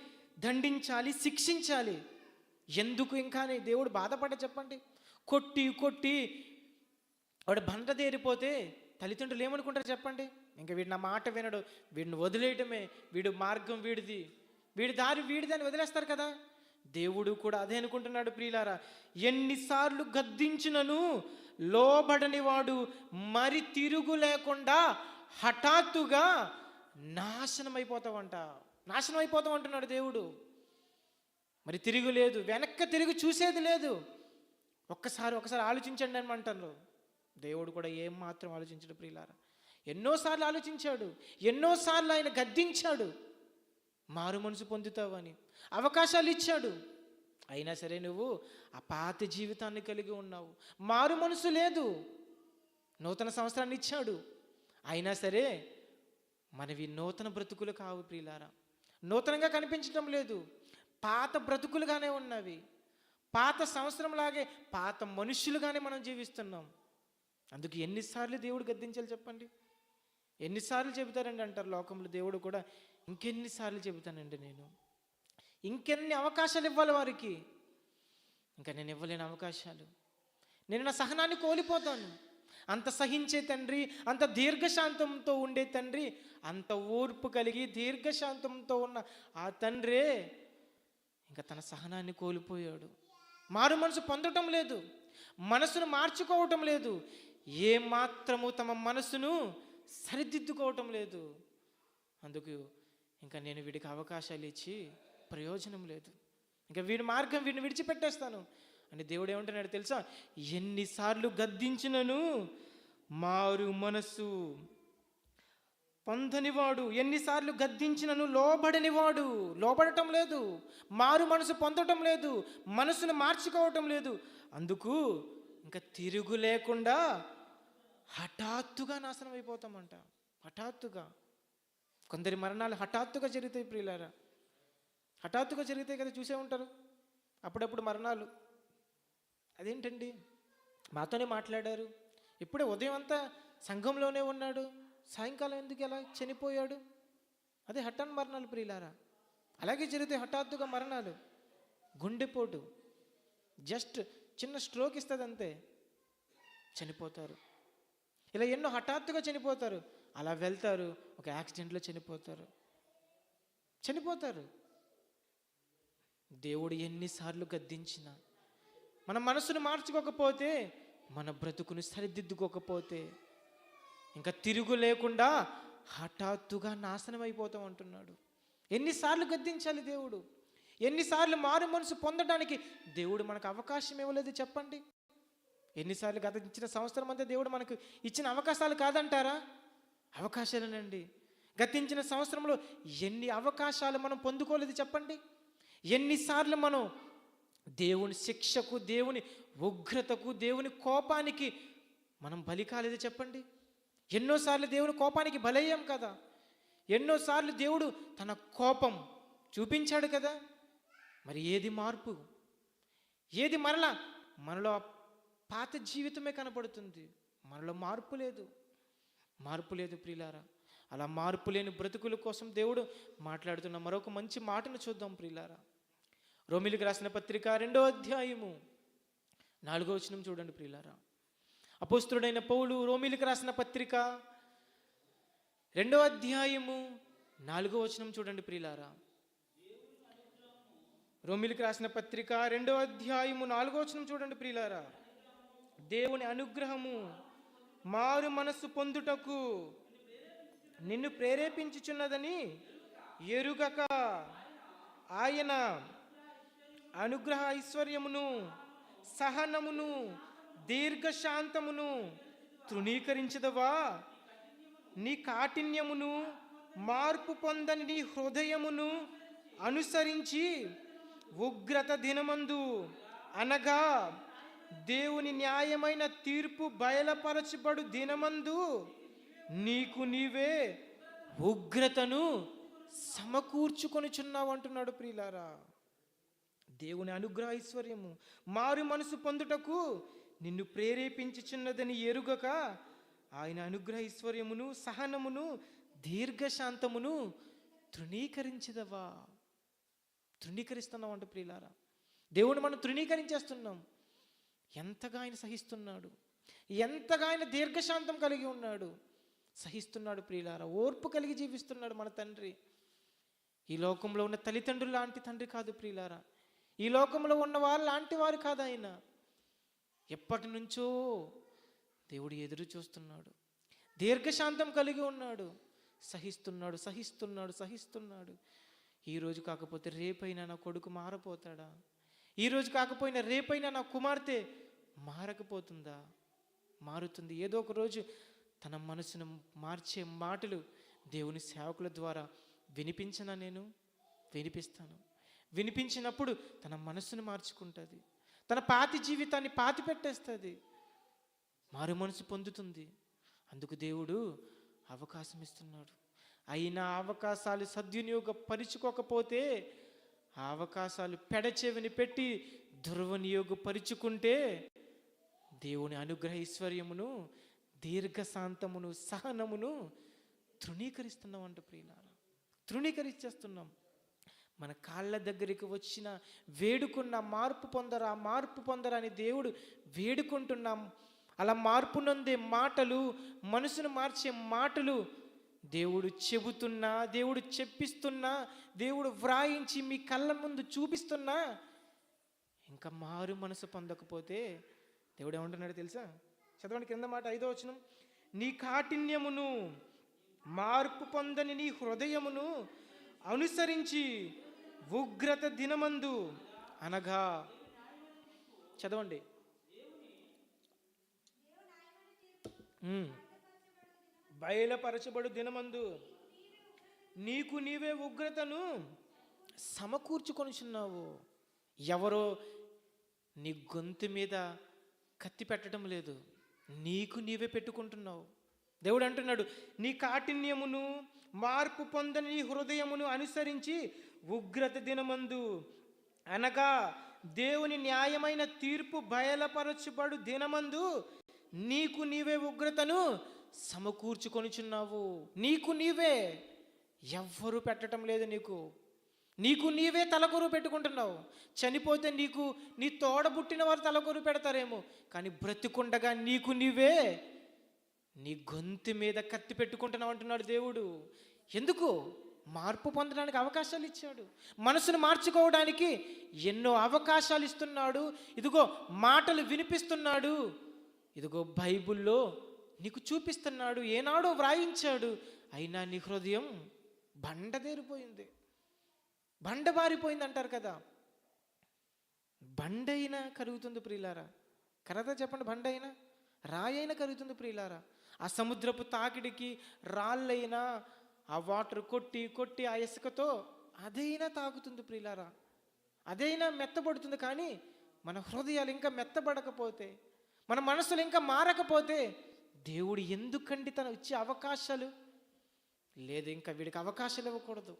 దండించాలి, శిక్షించాలి, ఎందుకు ఇంకా దేవుడు బాధపడ చెప్పండి. కొట్టి కొట్టి వాడు బండ తేరిపోతే తల్లిదండ్రులు ఏమనుకుంటారు చెప్పండి. ఇంకా వీడు నా మాట వినడు, వీడిని వదిలేయటమే, వీడు మార్గం వీడిది, వీడి దారి వీడిది అని వదిలేస్తారు కదా. దేవుడు కూడా అదే అనుకుంటున్నాడు ప్రియులారా. ఎన్నిసార్లు గద్దించినను లోబడని వాడు మరి తిరుగు లేకుండా హఠాత్తుగా నాశనం అయిపోతావు అంటున్నాడు దేవుడు. మరి తిరుగు లేదు, వెనక్కి తిరిగి చూసేది లేదు. ఒకసారి ఆలోచించండి అని అంటారు. దేవుడు కూడా ఏం మాత్రం ఆలోచించాడు ప్రియులారా. ఎన్నోసార్లు ఆలోచించాడు, ఎన్నోసార్లు ఆయన గద్దించాడు, మారు మనసు పొందుతావని అవకాశాలు ఇచ్చాడు. అయినా సరే నువ్వు ఆ పాత జీవితాన్ని కలిగి ఉన్నావు, మారు మనసు లేదు. నూతన సంవత్సరాన్ని ఇచ్చాడు, అయినా సరే మనవి నూతన బ్రతుకులు కావు ప్రియులారా. నూతనంగా కనిపించడం లేదు, పాత బ్రతుకులుగానే ఉన్నవి. పాత సంవత్సరంలాగే పాత మనుష్యులుగానే మనం జీవిస్తున్నాం. అందుకు ఎన్నిసార్లు దేవుడు గద్దించాలి చెప్పండి. ఎన్నిసార్లు చెబుతారండి అంటారు లోకంలో. దేవుడు కూడా ఇంకెన్నిసార్లు చెబుతానండి, నేను ఇంకెన్ని అవకాశాలు ఇవ్వాలి వారికి. ఇంకా నేను ఇవ్వలేని అవకాశాలు, నేను నా సహనాన్ని కోల్పోతాను. అంత సహించే తండ్రి, అంత దీర్ఘశాంతంతో ఉండే తండ్రి, అంత ఓర్పు కలిగి దీర్ఘశాంతంతో ఉన్న ఆ తండ్రే ఇంకా తన సహనాన్ని కోల్పోయాడు. మారు మనసు పొందటం లేదు, మనసును మార్చుకోవటం లేదు, ఏమాత్రము తమ మనసును సరిదిద్దుకోవటం లేదు. అందుకు ఇంకా నేను వీడికి అవకాశాలు ఇచ్చి ప్రయోజనం లేదు, ఇంకా వీడి మార్గం వీడిని విడిచిపెట్టేస్తాను అని దేవుడు ఏమంటున్నాడు తెలుసా? ఎన్నిసార్లు గద్దించినను మారు మనసు పొందనివాడు, ఎన్నిసార్లు గద్దించినను లోబడనివాడు, లోబడటం లేదు, మారు మనసు పొందటం లేదు, మనసును మార్చుకోవటం లేదు. అందుకు ఇంకా తిరుగు లేకుండా హఠాత్తుగా నాశనం అయిపోతామంట. హఠాత్తుగా కొందరి మరణాలు హఠాత్తుగా జరుగుతాయి ప్రియులారా. హఠాత్తుగా జరుగుతాయి కదా, చూసే ఉంటారు అప్పుడప్పుడు మరణాలు. అదేంటండి, మాతోనే మాట్లాడారు, ఇప్పుడే ఉదయం అంతా సంఘంలోనే ఉన్నాడు, సాయంకాలం ఎందుకు ఎలా చనిపోయాడు? అదే హఠాన్ మరణాలు ప్రియులారా. అలాగే జరుగుతాయి హఠాత్తుగా మరణాలు. గుండెపోటు, జస్ట్ చిన్న స్ట్రోక్ ఇస్తుంది అంతే, చనిపోతారు. ఇలా ఎన్నో హఠాత్తుగా చనిపోతారు. అలా వెళ్తారు, ఒక యాక్సిడెంట్లో చనిపోతారు. దేవుడు ఎన్నిసార్లు గద్దించినా మన మనసును మార్చుకోకపోతే, మన బ్రతుకును సరిదిద్దుకోకపోతే ఇంకా తిరుగు లేకుండా హఠాత్తుగా నాశనం అయిపోతాం అంటున్నాడు. ఎన్నిసార్లు గద్దించాలి దేవుడు? ఎన్నిసార్లు మారు మనసు పొందడానికి దేవుడు మనకు అవకాశం ఇవ్వలేదు చెప్పండి. ఎన్నిసార్లు గతించిన సంవత్సరం అంతా దేవుడు మనకు ఇచ్చిన అవకాశాలు కాదంటారా? అవకాశాలేనండి. గతించిన సంవత్సరంలో ఎన్ని అవకాశాలు మనం పొందుకోలేదు చెప్పండి. ఎన్నిసార్లు మనం దేవుని శిక్షకు, దేవుని ఉగ్రతకు, దేవుని కోపానికి మనం బలి కాలేదు చెప్పండి. ఎన్నోసార్లు దేవుని కోపానికి బలయ్యాం కదా. ఎన్నోసార్లు దేవుడు తన కోపం చూపించాడు కదా. మరి ఏది మార్పు? ఏది మరలా? మనలో పాత జీవితమే కనపడుతుంది, మనలో మార్పు లేదు ప్రియులారా. అలా మార్పు లేని బ్రతుకుల కోసం దేవుడు మాట్లాడుతున్న మరొక మంచి మాటను చూద్దాం ప్రియులారా. రోమీయులకు రాసిన పత్రిక 2వ అధ్యాయము 4వ వచనం చూడండి ప్రియులారా. అపోస్తలుడైన పౌలు రోమీయులకు రాసిన పత్రిక 2వ అధ్యాయము 4వ వచనం చూడండి ప్రియులారా. రోమీయులకు రాసిన పత్రిక 2వ అధ్యాయము 4వ వచనం చూడండి ప్రియులారా. దేవుని అనుగ్రహము మారు మనస్సు పొందుటకు నిన్ను ప్రేరేపించుచున్నదని ఎరుగక ఆయన అనుగ్రహ ఐశ్వర్యమును, సహనమును, దీర్ఘశాంతమును తృణీకరించదవా? నీ కాఠిన్యమును మార్పు పొందని నీ హృదయమును అనుసరించి ఉగ్రత దినమందు అనగా దేవుని న్యాయమైన తీర్పు బయలుపరచబడు దినమందు నీకు నీవే ఉగ్రతను సమకూర్చుకొనుచున్నావు అంటున్నాడు ప్రియులారా. దేవుని అనుగ్రహ ఐశ్వర్యము మారు మనసు పొందుటకు నిన్ను ప్రేరేపించుచున్నదని ఎరుగక ఆయన అనుగ్రహ ఐశ్వర్యమును సహనమును దీర్ఘశాంతమును తృణీకరించదవా. తృణీకరిస్తున్నాం అంట ప్రియులారా. దేవుడు మనం తృణీకరించేస్తున్నాం. ఎంతగా ఆయన సహిస్తున్నాడు, ఎంతగా ఆయన దీర్ఘశాంతం కలిగి ఉన్నాడు, సహిస్తున్నాడు ప్రియులారా. ఓర్పు కలిగి జీవిస్తున్నాడు మన తండ్రి. ఈ లోకంలో ఉన్న తల్లిదండ్రులు లాంటి తండ్రి కాదు ప్రియులారా. ఈ లోకంలో ఉన్న వారు లాంటి వారు కాదు ఆయన. ఎప్పటి నుంచో దేవుడు ఎదురు చూస్తున్నాడు, దీర్ఘశాంతం కలిగి ఉన్నాడు, సహిస్తున్నాడు సహిస్తున్నాడు సహిస్తున్నాడు. ఈరోజు కాకపోతే రేపైనా నా కొడుకు మారపోతాడా? ఈరోజు కాకపోయినా రేపైనా నా కుమార్తె మారకపోతుందా? మారుతుంది. ఏదో ఒక రోజు తన మనసును మార్చే మాటలు దేవుని సేవకుల ద్వారా వినిపించనా? నేను వినిపిస్తాను. వినిపించినప్పుడు తన మనసును మార్చుకుంటుంది, తన పాతి జీవితాన్ని పాతి పెట్టేస్తుంది, మారు మనసు పొందుతుంది. అందుకు దేవుడు అవకాశం ఇస్తున్నాడు. అయినా అవకాశాలు సద్వినియోగపరుచుకోకపోతే, ఆ అవకాశాలు పెడచెవిని పెట్టి దుర్వినియోగపరుచుకుంటే దేవుని అనుగ్రహ ఐశ్వర్యమును దీర్ఘశాంతమును సహనమును తృణీకరిస్తున్నాం అంట ప్రియులారా. తృణీకరించేస్తున్నాం. మన కాళ్ళ దగ్గరికి వచ్చిన వేడుకున్న మార్పు పొందరా మార్పు పొందరా అని దేవుడు వేడుకుంటున్నాం. అలా మార్పు నొందే మాటలు, మనసును మార్చే మాటలు దేవుడు చెబుతున్నా, దేవుడు చెప్పిస్తున్నా, దేవుడు వ్రాయించి మీ కళ్ళ ముందు చూపిస్తున్నా ఇంకా మారు మనసు పొందకపోతే దేవుడు ఏమంటున్నాడు తెలుసా? చదవండి కింద మాట 5వ వచనం. నీ కాఠిన్యమును మార్పు పొందని నీ హృదయమును అనుసరించి ఉగ్రత దినమందు అనగా, చదవండి, బయలుపరచబడు దినమందు నీకు నీవే ఉగ్రతను సమకూర్చుకొనుచున్నావు. ఎవరో నీ గొంతు మీద కత్తి పెట్టడం లేదు, నీకు నీవే పెట్టుకుంటున్నావు. దేవుడు అంటున్నాడు, నీ కాఠిన్యమును మార్పు పొందని నీ హృదయమును అనుసరించి ఉగ్రత దినమందు అనగా దేవుని న్యాయమైన తీర్పు బయలుపరచబడు దినమందు నీకు నీవే ఉగ్రతను సమకూర్చుకొనుచున్నావు. నీకు నీవే, ఎవ్వరూ పెట్టడం లేదు నీకు. నీకు నీవే తలకొరు పెట్టుకుంటున్నావు. చనిపోతే నీకు నీ తోడబుట్టిన వారు తలకొరు పెడతారేమో, కానీ బ్రతికుండగా నీకు నీవే నీ గొంతు మీద కత్తి పెట్టుకుంటున్నావు అంటున్నాడు దేవుడు. ఎందుకు? మార్పు పొందడానికి అవకాశాలు ఇచ్చాడు, మనసును మార్చుకోవడానికి ఎన్నో అవకాశాలు ఇస్తున్నాడు. ఇదిగో మాటలు వినిపిస్తున్నాడు, ఇదిగో బైబిల్లో నీకు చూపిస్తున్నాడు, ఏనాడో వ్రాయించాడు. అయినా నీ హృదయం బండదేరిపోయింది, బండబారిపోయింది అంటారు కదా. బండైనా కరుగుతుంది ప్రియులారా. కరదా చెప్పండి. బండైనా, రాయైనా కరుగుతుంది ప్రియులారా. ఆ సముద్రపు తాకిడికి రాళ్ళైనా ఆ వాటర్ కొట్టి కొట్టి ఆ ఇసుకతో అదైనా తాకుతుంది ప్రియులారా, అదైనా మెత్తబడుతుంది. కానీ మన హృదయాలు ఇంకా మెత్తబడకపోతే, మన మనసులు ఇంకా మారకపోతే దేవుడు ఎందుకండి తను ఇచ్చే అవకాశాలు? లేదు, ఇంకా వీడికి అవకాశాలు ఇవ్వకూడదు.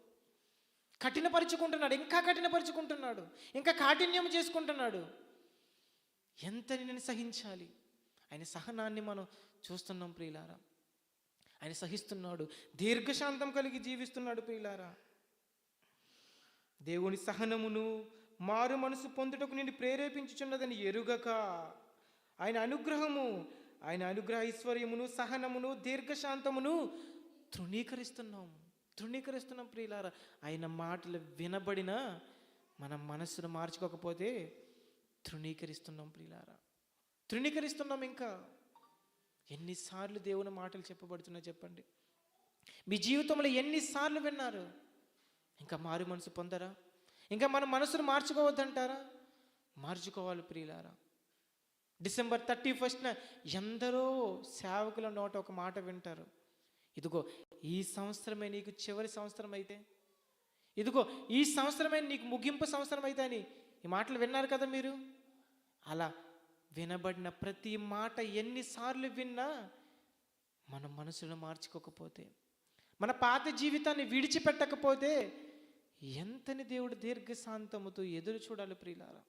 కఠినపరుచుకుంటున్నాడు, ఇంకా కఠినపరుచుకుంటున్నాడు, ఇంకా కాఠిన్యం చేసుకుంటున్నాడు. ఎంతని నేను సహించాలి? ఆయన సహనాన్ని మనం చూస్తున్నాం ప్రియులారా. ఆయన సహిస్తున్నాడు, దీర్ఘశాంతం కలిగి జీవిస్తున్నాడు ప్రియులారా. దేవుని సహనమును మారు మనసు పొందుటకు నిన్ను ప్రేరేపించుచున్నదని ఎరుగక ఆయన అనుగ్రహము, ఆయన అనుగ్రహ ఐశ్వర్యమును సహనమును దీర్ఘశాంతమును తృణీకరిస్తున్నాం ప్రియులారా. ఆయన మాటలు వినబడినా మనం మనస్సును మార్చుకోకపోతే తృణీకరిస్తున్నాం ప్రియులారా, తృణీకరిస్తున్నాం. ఇంకా ఎన్నిసార్లు దేవుని మాటలు చెప్పబడుతున్నాయి చెప్పండి? మీ జీవితంలో ఎన్నిసార్లు విన్నారు? ఇంకా మారు మనసు పొందరా? ఇంకా మన మనసును మార్చుకోవద్దంటారా? మార్చుకోవాలి ప్రియులారా. December 31న ఎందరో సేవకుల నోట ఒక మాట వింటారు, ఇదిగో ఈ సంవత్సరమే నీకు చివరి సంవత్సరం అయితే, ఇదిగో ఈ సంవత్సరమే నీకు ముగింపు సంవత్సరం అయితే అని ఈ మాటలు విన్నారు కదా మీరు. అలా వినబడిన ప్రతి మాట ఎన్నిసార్లు విన్నా మన మనసును మార్చుకోకపోతే, మన పాత జీవితాన్ని విడిచిపెట్టకపోతే ఎంతని దేవుడు దీర్ఘశాంతముతో ఎదురు చూడాలి ప్రియులారా.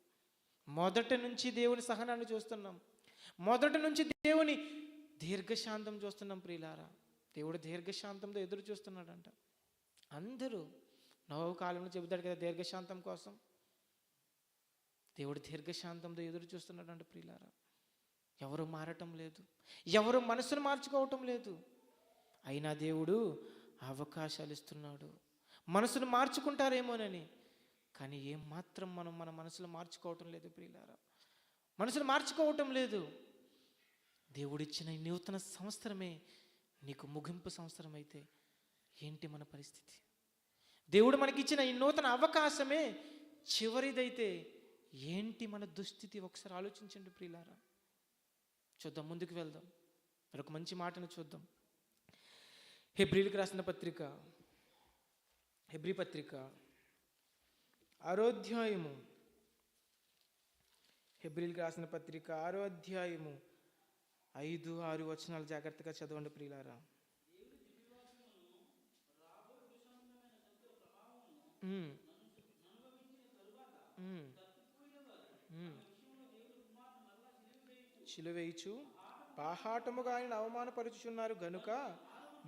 మొదటి నుంచి దేవుని సహనాన్ని చూస్తున్నాం, మొదటి నుంచి దేవుని దీర్ఘశాంతం చూస్తున్నాం ప్రియులారా. దేవుడు దీర్ఘశాంతంతో ఎదురు చూస్తున్నాడంట. అందరూ నోవహు కాలంలో చెబుతాడు కదా దీర్ఘశాంతం కోసం. దేవుడు దీర్ఘశాంతంతో ఎదురు చూస్తున్నాడంట ప్రియులారా. ఎవరు మారటం లేదు, ఎవరు మనసును మార్చుకోవటం లేదు. అయినా దేవుడు అవకాశాలు ఇస్తున్నాడు మనసును మార్చుకుంటారేమోనని. కానీ ఏమాత్రం మనం మన మనసులో మార్చుకోవటం లేదు ప్రియులారా, మనసును మార్చుకోవటం లేదు. దేవుడిచ్చిన ఈ నూతన సంవత్సరమే నీకు ముగింపు సంవత్సరం అయితే ఏంటి మన పరిస్థితి? దేవుడు మనకిచ్చిన ఈ నూతన అవకాశమే చివరిదైతే ఏంటి మన దుస్థితి? ఒకసారి ఆలోచించండి ప్రియులారా. చూద్దాం, ముందుకు వెళ్దాం. మరొక మంచి మాటను చూద్దాం. హెబ్రీలకు రాసిన పత్రిక, హెబ్రీ పత్రిక 6వ అధ్యాయము, హెబ్రీలకు రాసిన పత్రిక 6వ అధ్యాయము 5-6 వచనాలు జాగ్రత్తగా చదవండి ప్రియులారా. శిలువేయిచు బాహాటముగా ఆయన అవమానపరుచుచున్నారు గనుక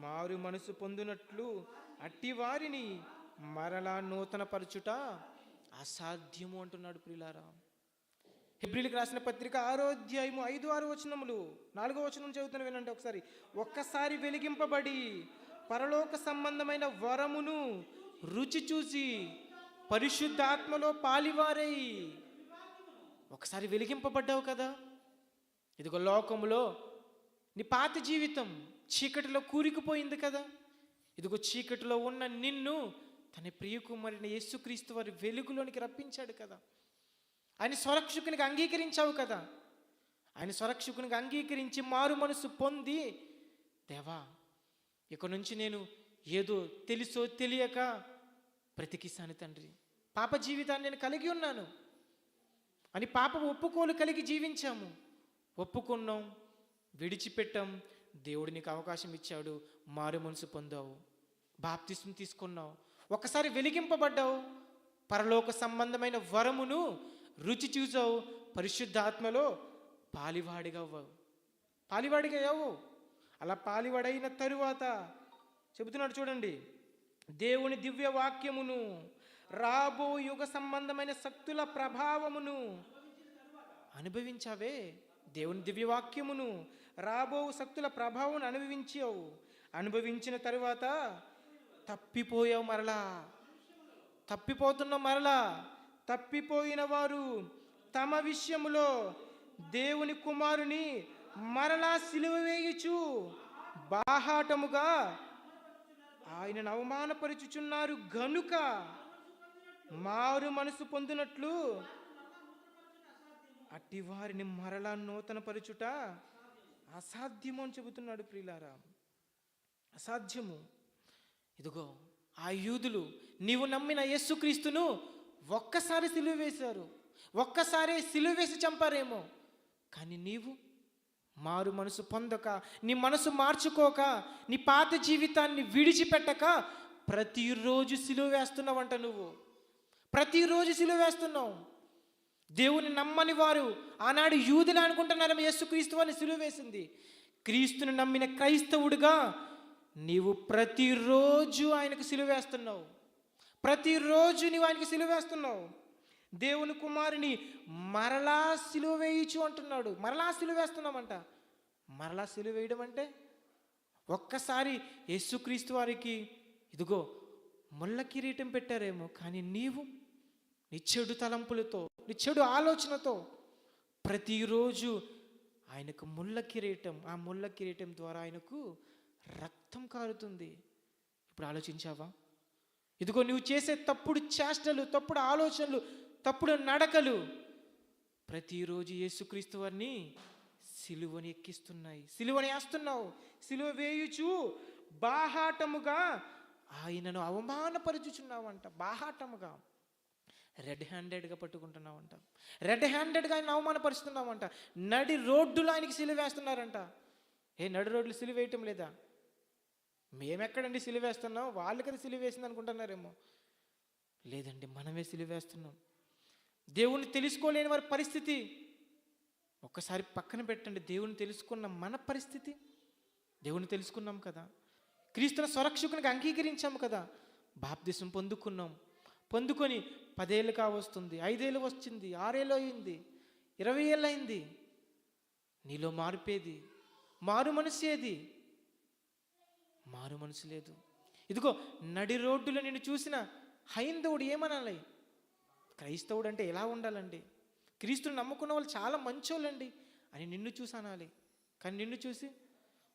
మారు మనసు పొందునట్లు అట్టి వారిని మరలా నూతన పరచుట అసాధ్యము అంటున్నాడు ప్రియులారా. హెబ్రీలకు రాసిన పత్రిక 6వ అధ్యాయము 5-6 వచనములు. 4వ వచనం చదువుతాను వినండి ఒకసారి. ఒక్కసారి వెలిగింపబడి పరలోక సంబంధమైన వరమును రుచి చూసి పరిశుద్ధాత్మలో పాలివారై. ఒకసారి వెలిగింపబడ్డావు కదా. ఇదిగో లోకములో నీ పాత జీవితం చీకటిలో కూరుకుపోయింది కదా. ఇదిగో చీకటిలో ఉన్న నిన్ను తన ప్రియకుమారుని యేసుక్రీస్తు వారి వెలుగులోనికి రప్పించాడు కదా. ఆయన స్వరక్షకునికి అంగీకరించావు కదా. ఆయన స్వరక్షకునికి అంగీకరించి మారు మనసు పొంది, దేవా ఇక నుంచి నేను ఏదో తెలుసో తెలియక బ్రతికిస్తాను తండ్రి, పాప జీవితాన్ని నేను కలిగి ఉన్నాను అని పాప ఒప్పుకోలు కలిగి జీవించాము, ఒప్పుకున్నాం, విడిచిపెట్టాం. దేవుడు నీకు అవకాశం ఇచ్చాడు, మారు మనసు పొందావు, బాప్తిస్మం తీసుకున్నావు, ఒకసారి వెలిగింపబడ్డావు, పరలోక సంబంధమైన వరమును రుచి చూసావు, పరిశుద్ధాత్మలో పాలివాడిగా అవ్వు. అలా పాలివాడైన తరువాత చెబుతున్నాడు చూడండి, దేవుని దివ్య వాక్యమును రాబో యుగ సంబంధమైన శక్తుల ప్రభావమును అనుభవించావే. దేవుని దివ్యవాక్యమును రాబో శక్తుల ప్రభావం అనుభవించిన తరువాత తప్పిపోయావు, తప్పిపోతున్నావు మరలా. తప్పిపోయిన వారు తమ విషయములో దేవుని కుమారుని మరలా సిలువ వేయుచు బాహాటముగా ఆయనను అవమానపరుచుచున్నారు గనుక మారు మనసు పొందినట్లు అట్టి వారిని మరలా నూతన పరచుట అసాధ్యము అని చెబుతున్నాడు ప్రియులారా. అసాధ్యము. ఇదిగో ఆ యూదులు నీవు నమ్మిన యేసుక్రీస్తును ఒక్కసారి సిలువ వేశారు, ఒక్కసారి సిలువ వేసి చంపారేమో. కానీ నీవు మారు మనసు పొందక, నీ మనసు మార్చుకోక, నీ పాత జీవితాన్ని విడిచిపెట్టక ప్రతిరోజు సిలువ వేస్తున్నావంట. నువ్వు ప్రతిరోజు సిలువ వేస్తున్నావు. దేవుని నమ్మని వారు ఆనాడు యూదులు అనుకుంటున్నారు యేసుక్రీస్తు అని సిలువ వేసింది. క్రీస్తుని నమ్మిన క్రైస్తవుడిగా నీవు ప్రతిరోజు ఆయనకు సిలువ వేస్తున్నావు, ప్రతిరోజు నీవు ఆయనకు సిలువ వేస్తున్నావు. దేవుని కుమారుని మరలా సిలువ వేయచ్చు అంటున్నాడు. మరలా సిలువ వేస్తున్నామంట. మరలా సిలువ వేయడం అంటే ఒక్కసారి యేసుక్రీస్తు వారికి ఇదిగో ముళ్ళ కిరీటం పెట్టారేమో, కానీ నీవు నీ చెడు తలంపులతో, నీ చెడు ఆలోచనతో ప్రతిరోజు ఆయనకు ముళ్ళ కిరీటం, ఆ ముళ్ళ కిరీటం ద్వారా ఆయనకు రక్తం కారుతుంది. ఇప్పుడు ఆలోచించావా? ఇదిగో నువ్వు చేసే తప్పుడు చేష్టలు, తప్పుడు ఆలోచనలు, తప్పుడు నడకలు ప్రతిరోజు యేసుక్రీస్తు వారిని సిలువని ఎక్కిస్తున్నాయి, సిలువని వేస్తున్నావు. సిలువ వేయుచు బాహాటముగా ఆయనను అవమానపరుచుచున్నావంట. బాహాటముగా రెడ్ హ్యాండెడ్గా పట్టుకుంటున్నావంట. రెడ్ హ్యాండెడ్గా ఆయన అవమానపరుస్తున్నావంట. నడి రోడ్డులో ఆయనకి సిలువ వేస్తున్నారంట. నడి రోడ్లు సిలువ వేయటం లేదా? మేమెక్కడండి సిలువ వేస్తున్నాం, వాళ్ళు కదా సిలువ వేసింది అనుకుంటున్నారేమో. లేదండి, మనమే సిలువ వేస్తున్నాం. దేవుణ్ణి తెలుసుకోలేని వారి పరిస్థితి ఒక్కసారి పక్కన పెట్టండి. దేవుని తెలుసుకున్న మన పరిస్థితి. దేవుని తెలుసుకున్నాం కదా, క్రీస్తుని స్వరక్షకునికి అంగీకరించాము కదా, బాప్తిసం పొందుకున్నాం. పొందుకొని 10 ఏళ్ళు కావస్తుంది, 5 ఏళ్ళు వచ్చింది, 6 ఏళ్ళు అయింది, 20 ఏళ్ళు అయింది. నీలో మార్పేది? మారు మనసు ఏది? మారు మనసు లేదు. ఇదిగో నడి రోడ్డులో నిన్ను చూసిన హైందవుడు ఏమనాలి? క్రైస్తవుడు అంటే ఎలా ఉండాలండి? క్రీస్తుని నమ్ముకున్న వాళ్ళు చాలా మంచోళ్ళండి అని నిన్ను చూసి అనాలి. కానీ నిన్ను చూసి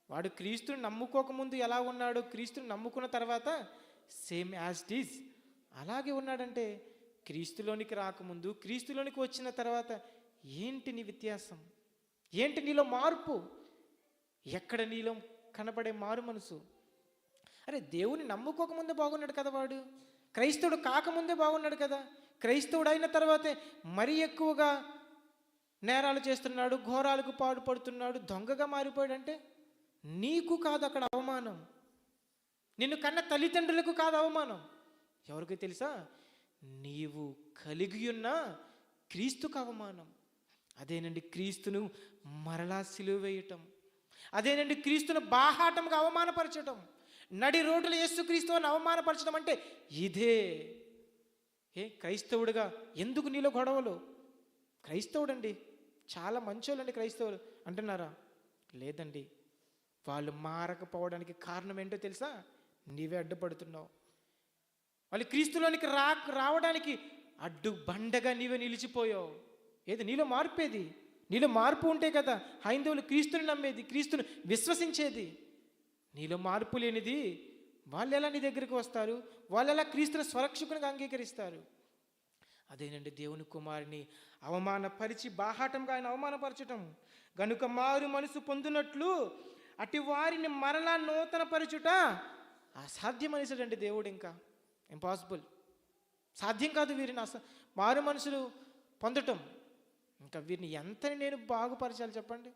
వాడు క్రీస్తుని నమ్ముకోకముందు ఎలా ఉన్నాడు, క్రీస్తుని నమ్ముకున్న తర్వాత సేమ్ యాజ్ ఇట్ ఈజ్ అలాగే ఉన్నాడంటే, క్రీస్తులోనికి రాకముందు క్రీస్తులోనికి వచ్చిన తర్వాత ఏంటి నీ వ్యత్యాసం? ఏంటి నీలో మార్పు? ఎక్కడ నీలో కనపడే మారు మనసు? అరే, దేవుని నమ్ముకోకముందే బాగున్నాడు కదా వాడు, క్రైస్తవుడు కాకముందే బాగున్నాడు కదా, క్రైస్తవుడు అయిన తర్వాతే మరీ ఎక్కువగా నేరాలు చేస్తున్నాడు, ఘోరాలకు పాడుపడుతున్నాడు, దొంగగా మారిపోయాడంటే నీకు కాదు అక్కడ అవమానం, నిన్ను కన్న తల్లిదండ్రులకు కాదు అవమానం. ఎవరికి తెలుసా? నీవు కలిగి ఉన్న క్రీస్తుకు అవమానం. అదేనండి క్రీస్తును మరలా సిలువ వేయటం. అదేనండి క్రీస్తును బాహాటంగా అవమానపరచటం. నడి రోడ్డులో యేసుక్రీస్తుని అవమానపరచడం అంటే ఇదే. క్రైస్తవుడిగా ఎందుకు నీలో గొడవలు? క్రైస్తవుడండి, చాలా మంచోళ్ళండి క్రైస్తవులు అంటున్నారా? లేదండి, వాళ్ళు మారకపోవడానికి కారణం ఏంటో తెలుసా? నీవే అడ్డుపడుతున్నావు. వాళ్ళు క్రీస్తులోనికి రావడానికి అడ్డు బండగా నీవే నిలిచిపోయావు. ఏది నీలో మార్పేది? నీలో మార్పు ఉంటే కదా హైందవులు క్రీస్తుని నమ్మేది, క్రీస్తుని విశ్వసించేది. నీలో మార్పు లేనిది వాళ్ళు ఎలా నీ దగ్గరికి వస్తారు? వాళ్ళు ఎలా క్రీస్తుని స్వరక్షకునిగా అంగీకరిస్తారు? అదేనండి దేవుని కుమారుని అవమానపరిచి బాహాటంగా ఆయన అవమానపరచటం. గనుక మారు మనసు పొందినట్లు అటు వారిని మరలా నూతన పరచుట అసాధ్యం అనేసాడండి దేవుడు. ఇంకా ఇంపాసిబుల్, సాధ్యం కాదు వీరిని మారు మనసులు పొందటం. ఇంకా వీరిని ఎంతని నేను బాగుపరచాలి చెప్పండి?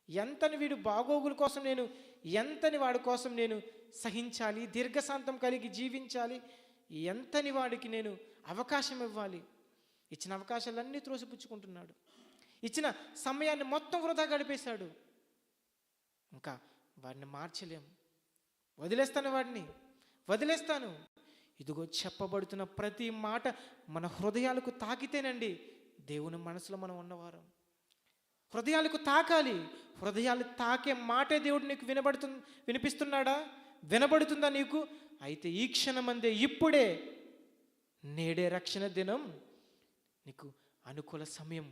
ఎంతని వీడు బాగోగుల కోసం నేను, ఎంతని వాడి కోసం నేను సహించాలి, దీర్ఘశాంతం కలిగి జీవించాలి, ఎంతని వాడికి నేను అవకాశం ఇవ్వాలి? ఇచ్చిన అవకాశాలన్నీ త్రోసిపుచ్చుకుంటున్నాడు. ఇచ్చిన సమయాన్ని మొత్తం వృధా గడిపేశాడు. ఇంకా వాడిని మార్చలేం. వదిలేస్తాను, వాడిని వదిలేస్తాను. ఇదిగో చెప్పబడుతున్న ప్రతి మాట మన హృదయాలకు తాకితేనండి దేవుని మనసులో మనం ఉన్నవారం. హృదయాలకు తాకాలి. హృదయాలు తాకే మాటే దేవుడు నీకు వినిపిస్తున్నాడా? వినబడుతుందా నీకు? అయితే ఈ క్షణమందే, ఇప్పుడే, నేడే రక్షణ దినం, నీకు అనుకూల సమయం.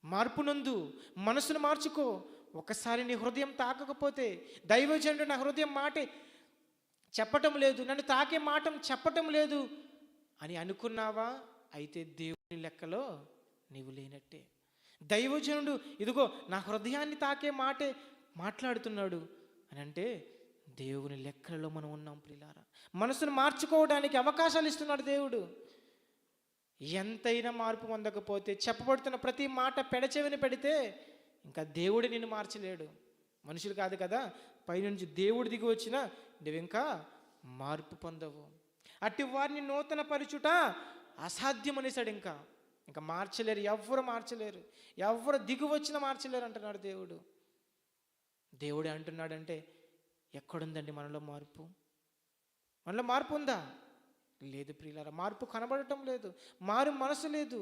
మార్పునందు మనసును మార్చుకో. ఒకసారి నీ హృదయం తాకకపోతే, దైవజనుడు నా హృదయం మాటే చెప్పటం లేదు, నన్ను తాకే మాట చెప్పటం లేదు అని అనుకున్నావా? అయితే దేవుని లెక్కలో నీవు లేనట్టే. దైవజనుడు ఇదిగో నా హృదయాన్ని తాకే మాటే మాట్లాడుతున్నాడు అని అంటే దేవుని లెక్కలలో మనం ఉన్నాం ప్రియులారా. మనసును మార్చుకోవడానికి అవకాశాలు ఇస్తున్నాడు దేవుడు. ఎంతైనా మార్పు పొందకపోతే, చెప్పబడుతున్న ప్రతి మాట పెడచెవిని పెడితే ఇంకా దేవుడు నిన్ను మార్చలేడు. మనుషులు కాదు కదా, పైనుంచి దేవుడు దిగి వచ్చినా నువ్వు ఇంకా మార్పు పొందవు. అట్టి వారిని నూతన పరచుట అసాధ్యం అనేసాడు. ఇంకా మార్చలేరు, ఎవ్వరు మార్చలేరు, ఎవ్వరు దిగు వచ్చినా మార్చలేరు అంటున్నాడు దేవుడు. దేవుడే అంటున్నాడంటే ఎక్కడుందండి మనలో మార్పు? మనలో మార్పు ఉందా? లేదు ప్రియులారా, మార్పు కనబడటం లేదు, మారు మనసు లేదు,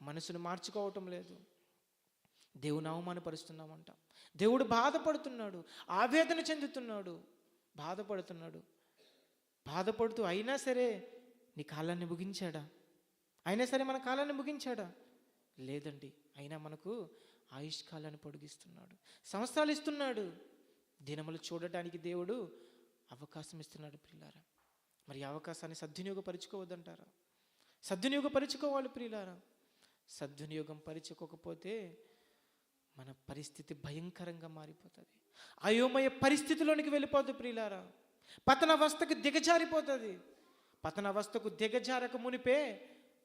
మనసును మార్చుకోవటం లేదు. దేవుని అవమానపరుస్తున్నామంట. దేవుడు బాధపడుతున్నాడు, ఆవేదన చెందుతున్నాడు, బాధపడుతున్నాడు. బాధపడుతూ అయినా సరే నీ కాలాన్ని ముగించాడా? అయినా సరే మన కాలాన్ని ముగించాడా? లేదండి, అయినా మనకు ఆయుష్కాలాన్ని పొడిగిస్తున్నాడు, సంవత్సరాలు ఇస్తున్నాడు, దినములు చూడటానికి దేవుడు అవకాశం ఇస్తున్నాడు ప్రియులారా. మరి అవకాశాన్ని సద్వినియోగపరుచుకోవద్దంటారా? సద్వినియోగపరుచుకోవాలి ప్రియులారా. సద్వినియోగం పరుచుకోకపోతే మన పరిస్థితి భయంకరంగా మారిపోతుంది, అయోమయ పరిస్థితిలోనికి వెళ్ళిపోద్ది ప్రియులారా. పతనావస్థకు దిగజారిపోతుంది. పతనావస్థకు దిగజారక మునిపే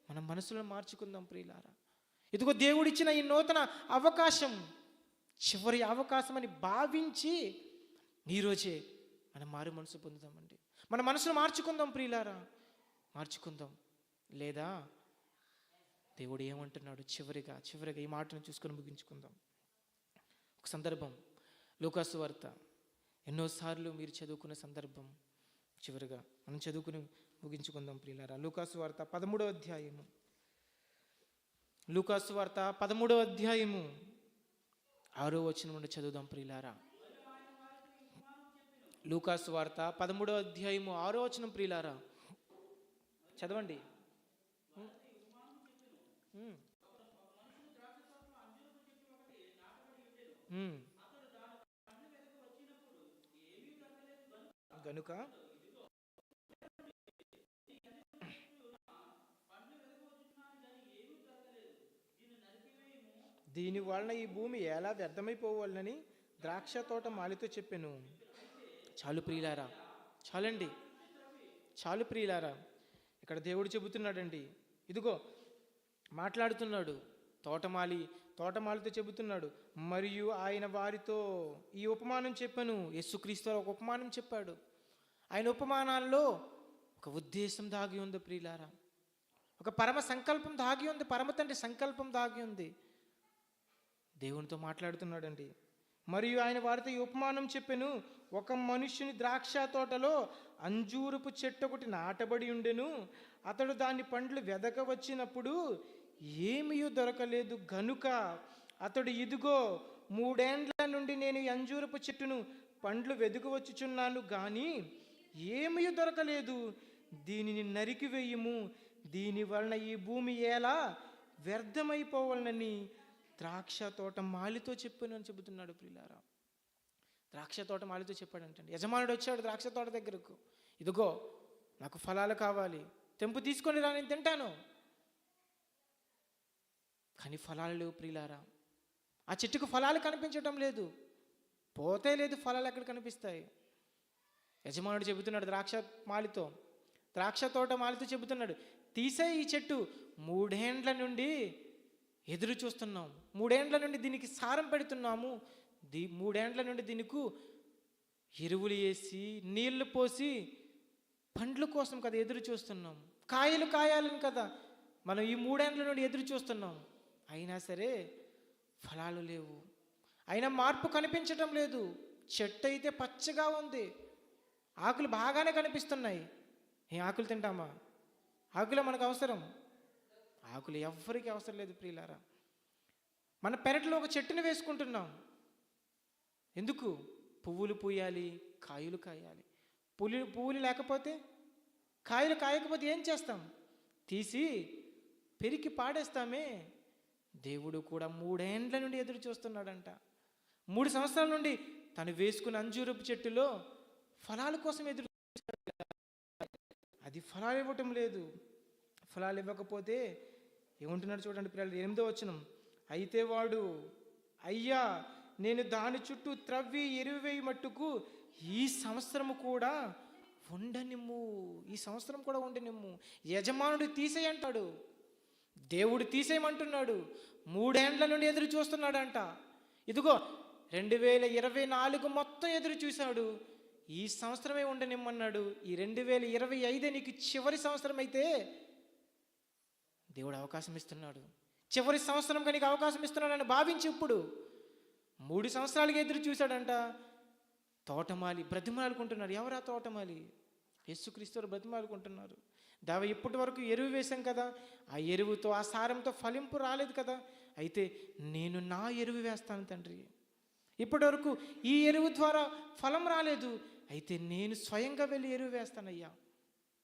మన మనసులను మార్చుకుందాం ప్రియులారా. ఇదిగో దేవుడిచ్చిన ఈ నూతన అవకాశం చివరి అవకాశం అని భావించి ఈరోజే మనం మారు మనసు పొందుదామండి. మన మనసును మార్చుకుందాం ప్రియులారా, మార్చుకుందాం. లేదా దేవుడు ఏమంటున్నాడు చివరిగా ఈ మాటను చూసుకొని ముగించుకుందాం. ఒక సందర్భం లూకాసు వార్త ఎన్నోసార్లు మీరు చదువుకున్న సందర్భం, చివరిగా మనం చదువుకుని ముగించుకుందాం ప్రియులారా. లూకాసు వార్త 13వ అధ్యాయము, లూకాసు వార్త 13వ అధ్యాయము 6వ వచనం నుండి చదువుదాం ప్రియులారా. లూకాసు వార్త 13వ అధ్యాయము 6వ వచనం ప్రియులారా, చదవండి. గనుక దీని వలన ఈ భూమి ఎలా వ్యర్థమైపోవాలని ద్రాక్ష తోట మాలితో చెప్పాను. చాలు ప్రియులారా, చాలండి, చాలు ప్రియులారా. ఇక్కడ దేవుడు చెబుతున్నాడండి, ఇదిగో మాట్లాడుతున్నాడు. తోటమాలితో చెబుతున్నాడు. మరియు ఆయన వారితో ఈ ఉపమానం చెప్పాను. యేసుక్రీస్తు ఒక ఉపమానం చెప్పాడు. ఆయన ఉపమానాల్లో ఒక ఉద్దేశం దాగి ఉంది ప్రియులారా, ఒక పరమ సంకల్పం దాగి ఉంది, పరమ తండ్రి సంకల్పం దాగి ఉంది. దేవునితో మాట్లాడుతున్నాడండి. మరియు ఆయన వారితో ఈ ఉపమానం చెప్పాను. ఒక మనుష్యుని ద్రాక్ష తోటలో అంజూరపు చెట్టు ఒకటి నాటబడి ఉండెను. అతడు దాని పండ్లు వెదక వచ్చినప్పుడు ఏమీ దొరకలేదు. గనుక అతడు, ఇదిగో 3 ఏండ్ల నుండి నేను ఈ అంజూరపు చెట్టును పండ్లు వెదుకవచ్చుచున్నాను, కానీ ఏమీ దొరకలేదు. దీనిని నరికివేయుము, దీని వలన ఈ భూమి ఎలా వ్యర్థమైపోవాలని ద్రాక్ష తోట మాలితో చెప్పాను అని చెబుతున్నాడు ప్రియులారా. ద్రాక్ష తోట మాలితో చెప్పాడంటండి. యజమానుడు వచ్చాడు ద్రాక్ష తోట దగ్గరకు. ఇదిగో నాకు ఫలాలు కావాలి, తెంపు తీసుకొని రా, నేను తింటాను. కానీ ఫలాలు లేవు ప్రియులారా. ఆ చెట్టుకు ఫలాలు కనిపించటం లేదు, పోతే లేదు, ఫలాలు ఎక్కడ కనిపిస్తాయి? యజమానుడు చెబుతున్నాడు ద్రాక్ష తోట మాలితో చెబుతున్నాడు, తీసే ఈ చెట్టు 3 ఏండ్ల నుండి ఎదురు చూస్తున్నాం, 3 ఏండ్ల నుండి దీనికి సారం పెడుతున్నాము, 3 ఏండ్ల నుండి దీనికి ఎరువులు వేసి నీళ్లు పోసి పండ్ల కోసం కదా ఎదురు చూస్తున్నాం, కాయలు కాయాలని కదా మనం ఈ 3 ఏండ్ల నుండి ఎదురు చూస్తున్నాం. అయినా సరే ఫలాలు లేవు, అయినా మార్పు కనిపించటం లేదు. చెట్టు అయితే పచ్చగా ఉంది, ఆకులు బాగానే కనిపిస్తున్నాయి. ఏ ఆకులు తింటామా? ఆకులు మనకు అవసరం? ఆకులు ఎవ్వరికి అవసరం లేదు ప్రియులారా. మన పెరట్లో ఒక చెట్టుని వేసుకుంటున్నాం, ఎందుకు? పువ్వులు పూయాలి, కాయలు కాయాలి. పువ్వులు లేకపోతే, కాయలు కాయకపోతే ఏం చేస్తాం? తీసి పెరికి పాడేస్తామే. దేవుడు కూడా 3 ఏండ్ల నుండి ఎదురు చూస్తున్నాడంట. 3 సంవత్సరాల నుండి తను వేసుకున్న అంజూరపు చెట్టులో ఫలాల కోసం ఎదురు చూస్తున్నాడు. అది ఫలాలు ఇవ్వటం లేదు. ఫలాలు ఇవ్వకపోతే ఏమంటున్నాడు చూడండి పిల్లలు, 8వ వచనం. అయితే వాడు, అయ్యా నేను దాని చుట్టూ త్రవ్వి ఎరువు వేయి మట్టుకు ఈ సంవత్సరము కూడా ఉండనిమ్ము, ఈ సంవత్సరం కూడా ఉండనిమ్ము. యజమానుడు తీసేయంటాడు, దేవుడు తీసేయమంటున్నాడు. 3 ఏండ్ల నుండి ఎదురు చూస్తున్నాడంట. ఇదిగో 2024 మొత్తం ఎదురు చూశాడు, ఈ సంవత్సరమే ఉండనిమ్మన్నాడు. ఈ 2025 నీకు చివరి సంవత్సరం అయితే దేవుడు అవకాశం ఇస్తున్నాడు. చివరి సంవత్సరంగా నీకు అవకాశం ఇస్తున్నాడని భావించి ఇప్పుడు 3 సంవత్సరాలుగా ఎదురు చూశాడంట. తోటమాలి బ్రతిమాలుకుంటున్నాడు. ఎవరా తోటమాలి? యేసుక్రీస్తు బ్రతిమాలుకుంటున్నారు. దేవ ఇప్పటి వరకు ఎరువు వేశాం కదా, ఆ ఎరువుతో ఆ సారంతో ఫలింపు రాలేదు కదా, అయితే నేను నా ఎరువు వేస్తాను తండ్రి. ఇప్పటి వరకు ఈ ఎరువు ద్వారా ఫలం రాలేదు, అయితే నేను స్వయంగా వెళ్ళి ఎరువు వేస్తానయ్యా.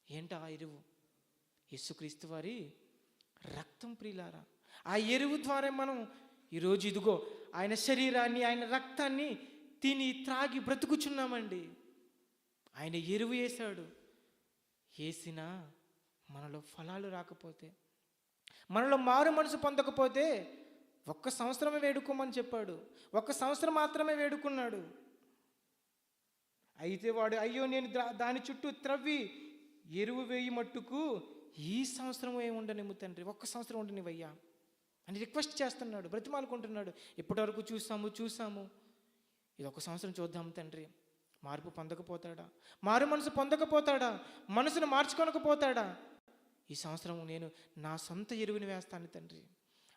ఏంటా ఆ ఎరువు? యేసుక్రీస్తు వారి రక్తం ప్రియులారా. ఆ ఎరువు ద్వారా మనం ఈరోజు ఇదిగో ఆయన శరీరాన్ని, ఆయన రక్తాన్ని తిని త్రాగి బ్రతుకుచున్నామండి. ఆయన ఎరువు వేశాడు. వేసినా మనలో ఫలాలు రాకపోతే, మనలో మారు మనసు పొందకపోతే 1 సంవత్సరమే వేడుకోమని చెప్పాడు. 1 సంవత్సరం మాత్రమే వేడుకున్నాడు. అయితే వాడు, అయ్యో నేను దాని చుట్టూ త్రవ్వి ఎరువు వేయి మట్టుకు ఈ సంవత్సరం ఏమి ఉండనివ్వు తండ్రి, ఒక్క సంవత్సరం ఉండనివయ్యా అని రిక్వెస్ట్ చేస్తున్నాడు, బ్రతిమాలుకుంటున్నాడు. ఇప్పటివరకు చూసాము, ఇది ఒక సంవత్సరం చూద్దాం తండ్రి. మార్పు పొందకపోతాడా? మారు మనసు పొందకపోతాడా? మనసును మార్చుకొనకపోతాడా? ఈ సంవత్సరం నేను నా సొంత ఎరువుని వేస్తాను తండ్రి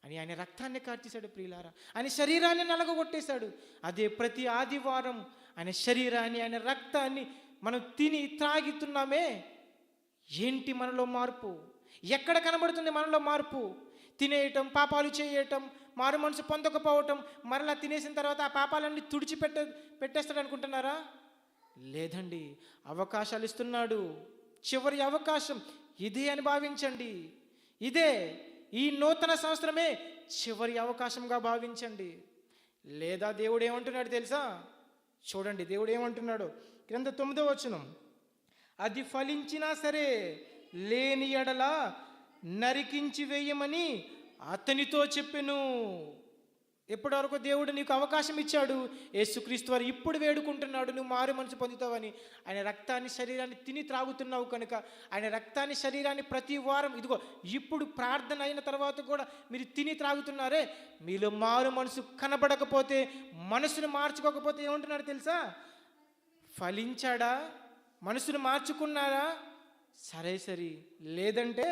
అని ఆయన రక్తాన్ని కార్చేశాడు ప్రియులారా. ఆయన శరీరాన్ని నలగొట్టేశాడు. అదే ప్రతి ఆదివారం ఆయన శరీరాన్ని, ఆయన రక్తాన్ని మనం తిని త్రాగుతున్నామే. ఏంటి మనలో మార్పు? ఎక్కడ కనబడుతుంది మనలో మార్పు? తినేయటం, పాపాలు చేయటం, మారు మనసు పొందకపోవటం, మరలా తినేసిన తర్వాత ఆ పాపాలన్నీ పెట్టేస్తాడు అనుకుంటున్నారా? లేదండి, అవకాశాలు ఇస్తున్నాడు. చివరి అవకాశం ఇదే అని భావించండి. ఇదే, ఈ నూతన సంవత్సరమే చివరి అవకాశంగా భావించండి. లేదా దేవుడు ఏమంటున్నాడు తెలుసా? చూడండి దేవుడు ఏమంటున్నాడు. క్రింద 9వ వచనం, అది ఫలించినా సరే లేని ఎడల నరికించి వేయమని అతనితో చెప్పెను. ఎప్పటివరకు దేవుడు నీకు అవకాశం ఇచ్చాడు. యేసుక్రీస్తు వారు ఇప్పుడు వేడుకుంటున్నాడు, నువ్వు మారు మనసు పొందుతావని. ఆయన రక్తాన్ని, శరీరాన్ని తిని త్రాగుతున్నావు కనుక ఆయన రక్తాన్ని, శరీరాన్ని ప్రతి వారం, ఇదిగో ఇప్పుడు ప్రార్థన అయిన తర్వాత కూడా మీరు తిని త్రాగుతున్నారే, మీలో మారు మనసు కనబడకపోతే, మనసును మార్చుకోకపోతే ఏమంటున్నాడు తెలుసా? ఫలించాడా? మనసును మార్చుకున్నారా? సరే, లేదంటే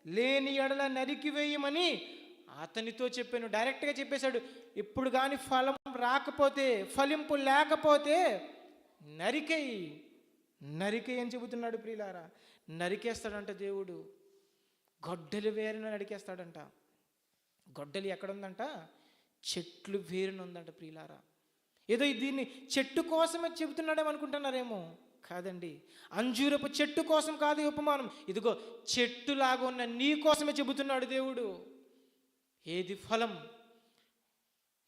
లేని ఎడల నరికి వేయమని అతనితో చెప్పాను. డైరెక్ట్గా చెప్పేశాడు. ఇప్పుడు కానీ ఫలం రాకపోతే, ఫలింపు లేకపోతే నరికేయి అని చెబుతున్నాడు ప్రియులారా. నరికేస్తాడంట దేవుడు. గొడ్డలి వేరున నరికేస్తాడంట. గొడ్డలి ఎక్కడుందంట? చెట్లు వేరున ఉందంట ప్రియులారా. ఏదో దీన్ని చెట్టు కోసమే చెబుతున్నాడేమనుకుంటున్నారేమో. కాదండి, అంజూరపు చెట్టు కోసం కాదు ఈ ఉపమానం. ఇదిగో చెట్టులాగా ఉన్న నీ కోసమే చెబుతున్నాడు దేవుడు. ఏది ఫలం?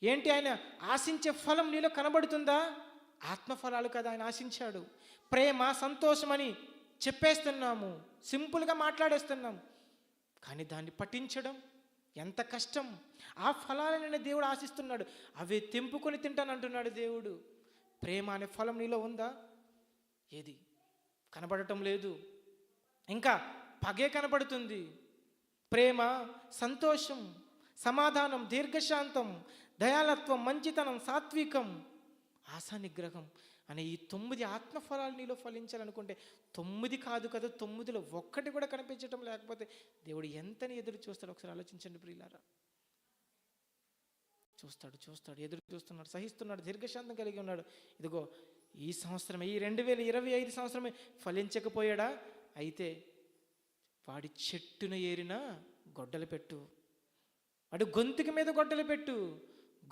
ఏంటి ఆయన ఆశించే ఫలం నీలో కనబడుతుందా? ఆత్మఫలాలు కదా ఆయన ఆశించాడు. ప్రేమ, సంతోషమని చెప్పేస్తున్నాము, సింపుల్గా మాట్లాడేస్తున్నాం, కానీ దాన్ని పఠించడం ఎంత కష్టం. ఆ ఫలాలను దేవుడు ఆశిస్తున్నాడు. అవి తెంపుకొని తింటానంటున్నాడు దేవుడు. ప్రేమ అనే ఫలం నీలో ఉందా? ఏది కనబడటం లేదు. ఇంకా పగే కనబడుతుంది. ప్రేమ, సంతోషం, సమాధానం, దీర్ఘశాంతం, దయాలత్వం, మంచితనం, సాత్వికం, ఆశా నిగ్రహం అనే ఈ 9 ఆత్మఫలాలు నీలో ఫలించాలనుకుంటే 9 కాదు కదా, 9లో ఒక్కటి కూడా కనిపించటం లేకపోతే దేవుడు ఎంతని ఎదురు చూస్తాడు? ఒకసారి ఆలోచించండి ప్రియులారా. చూస్తాడు, ఎదురు చూస్తున్నాడు, సహిస్తున్నాడు, దీర్ఘశాంతం కలిగి ఉన్నాడు. ఇదిగో ఈ సంవత్సరమే, ఈ 2025 సంవత్సరమే ఫలించకపోయాడా? అయితే వాడి చెట్టున ఏరిన గొడ్డలు పెట్టు, వాడి గొంతుకి మీద గొడ్డలు పెట్టు.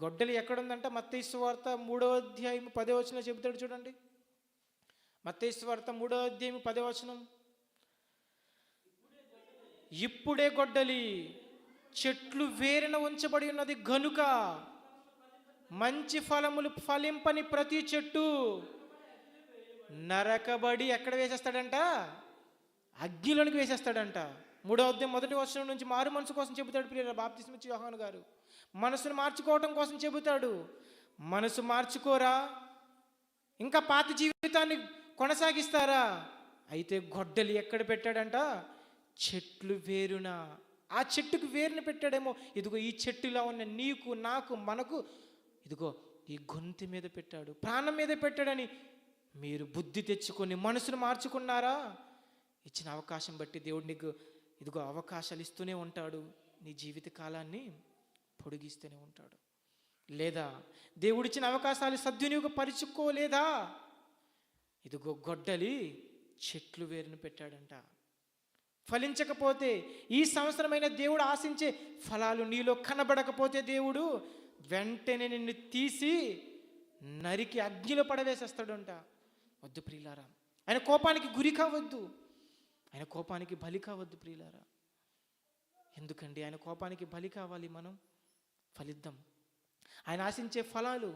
గొడ్డలి ఎక్కడుందంట? మత్తయి సువార్త 3వ అధ్యాయం 10వ వచనం చెబుతాడు చూడండి. మత్తయి సువార్త 3వ అధ్యాయం 10వ వచనం, ఇప్పుడే గొడ్డలి చెట్లు వేరున ఉంచబడి ఉన్నది గనుక మంచి ఫలములు ఫలింపని ప్రతి చెట్టు నరకబడి ఎక్కడ వేసేస్తాడంట? అగ్నిలోనికి వేసేస్తాడంట. 3వ అధ్యాయం 1వ వచనం నుంచి మారు మనసు కోసం చెబుతాడు ప్రియులారా బాప్తిస్మ ఇచ్చే యోహాను గారు. మనసును మార్చుకోవటం కోసం చెబుతాడు. మనసు మార్చుకోరా? ఇంకా పాత జీవితాన్ని కొనసాగిస్తారా? అయితే గొడ్డలి ఎక్కడ పెట్టాడంట? చెట్లు వేరున. ఆ చెట్టుకు వేరుని పెట్టాడేమో. ఇదిగో ఈ చెట్టులో ఉన్న నీకు, నాకు, మనకు ఇదిగో ఈ గొంతు మీద పెట్టాడు, ప్రాణం మీద పెట్టాడని మీరు బుద్ధి తెచ్చుకొని మనసును మార్చుకున్నారా? ఇచ్చిన అవకాశం బట్టి దేవుడు నీకు ఇదిగో అవకాశాలు ఇస్తూనే ఉంటాడు, నీ జీవిత కాలాన్ని పొడిగిస్తూనే ఉంటాడు. లేదా దేవుడిచ్చిన అవకాశాలు సద్వినియోగపరుచుకోలేదా? ఇదిగో గొడ్డలి చెట్లు వేరును పెట్టాడంట. ఫలించకపోతే, ఈ సంవత్సరమైన దేవుడు ఆశించే ఫలాలు నీలో కనబడకపోతే దేవుడు వెంటనే నిన్ను తీసి నరికి అగ్నిలో పడవేసేస్తాడంట. వద్దు ప్రియులారా, ఆయన కోపానికి గురి కావద్దు, ఆయన కోపానికి బలి కావద్దు ప్రియులారా. ఎందుకండి ఆయన కోపానికి బలి కావాలి? మనం ఫలిద్దాం. ఆయన ఆశించే ఫలాలు,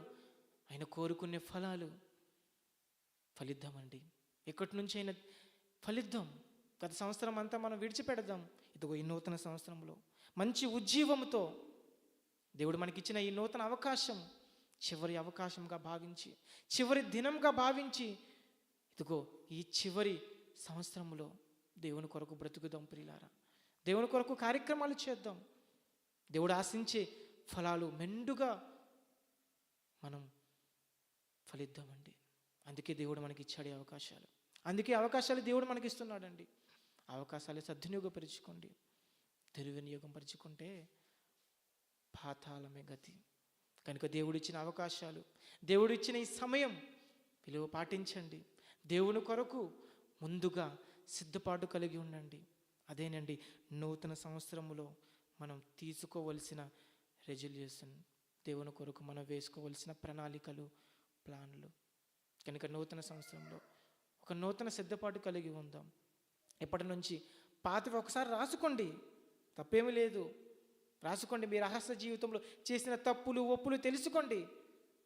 ఆయన కోరుకునే ఫలాలు ఫలిద్దామండి. ఎక్కడి నుంచి అయినా ఫలిద్దాం. గత సంవత్సరం అంతా మనం విడిచిపెడదాం. ఇదిగో ఈ నూతన సంవత్సరంలో మంచి ఉజ్జీవంతో దేవుడు మనకిచ్చిన ఈ నూతన అవకాశం, చివరి అవకాశంగా భావించి, చివరి దినంగా భావించి, ఇదిగో ఈ చివరి సంవత్సరంలో దేవుని కొరకు బ్రతుకుదాం ప్రియులారా. దేవుని కొరకు కార్యక్రమాలు చేద్దాం. దేవుడు ఆశించే ఫలాలు మెండుగా మనం ఫలిద్దామండి. అందుకే దేవుడు మనకి ఇచ్చాడు అవకాశాలు. అందుకే అవకాశాలు దేవుడు మనకి ఇస్తున్నాడండి. అవకాశాలు సద్వినియోగపరుచుకోండి. దుర్వినియోగం పరుచుకుంటే పాతాళమే గతి. కనుక దేవుడిచ్చిన అవకాశాలు, దేవుడిచ్చిన ఈ సమయం విలువ పాటించండి. దేవుని కొరకు ముందుగా సిద్ధపాటు కలిగి ఉండండి. అదేనండి నూతన సంవత్సరములో మనం తీసుకోవలసిన రెజల్యూషన్, దేవుని కొరకు మనం వేసుకోవలసిన ప్రణాళికలు, ప్లాన్లు. కనుక నూతన సంవత్సరంలో ఒక నూతన సిద్ధపాటు కలిగి ఉందాం. ఎప్పటి నుంచి పాతవి ఒకసారి రాసుకోండి, తప్పేమీ లేదు. రాసుకోండి. మీ రహస్య జీవితంలో చేసిన తప్పులు ఒప్పులు తెలుసుకోండి.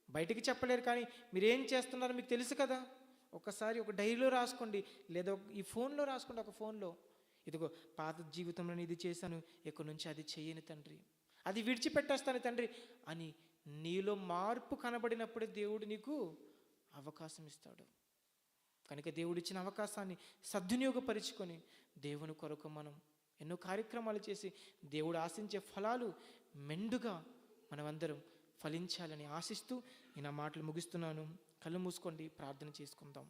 బయటికి చెప్పలేరు కానీ మీరేం చేస్తున్నారో మీకు తెలుసు కదా. ఒకసారి ఒక డైరీలో రాసుకోండి, లేదా ఈ ఫోన్లో రాసుకోండి. ఒక ఫోన్లో ఇదిగో పాత జీవితంలో ఇది చేశాను, ఇక్కడి నుంచి అది చేయని తండ్రి, అది విడిచిపెట్టేస్తాను తండ్రి అని నీలో మార్పు కనబడినప్పుడే దేవుడు నీకు అవకాశం ఇస్తాడు. కనుక దేవుడిచ్చిన అవకాశాన్ని సద్వినియోగపరుచుకొని దేవుని కొరకు మనం ఎన్నో కార్యక్రమాలు చేసి దేవుడు ఆశించే ఫలాలు మెండుగా మనమందరం ఫలించాలని ఆశిస్తూ నేను మాటలు ముగిస్తున్నాను. కళ్ళు మూసుకోండి, ప్రార్థన చేసుకుందాం.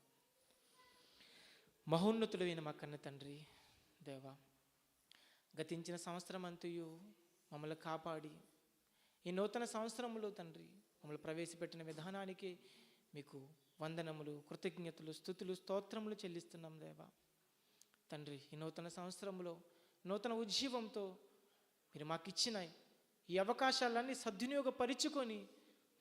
మహోన్నతుడైన మా కన్న తండ్రి దేవా, గతించిన సంవత్సరం అంతయు మమ్మల్ని కాపాడి ఈ నూతన సంవత్సరంలో తండ్రి మమ్మల్ని ప్రవేశపెట్టిన విధానానికి మీకు వందనములు, కృతజ్ఞతలు, స్తుతులు, స్తోత్రములు చెల్లిస్తున్నాం దేవా. తండ్రి ఈ నూతన సంవత్సరంలో నూతన ఉజ్జీవంతో మీరు మాకు ఇచ్చిన ఈ అవకాశాలన్నీ సద్వినియోగపరుచుకొని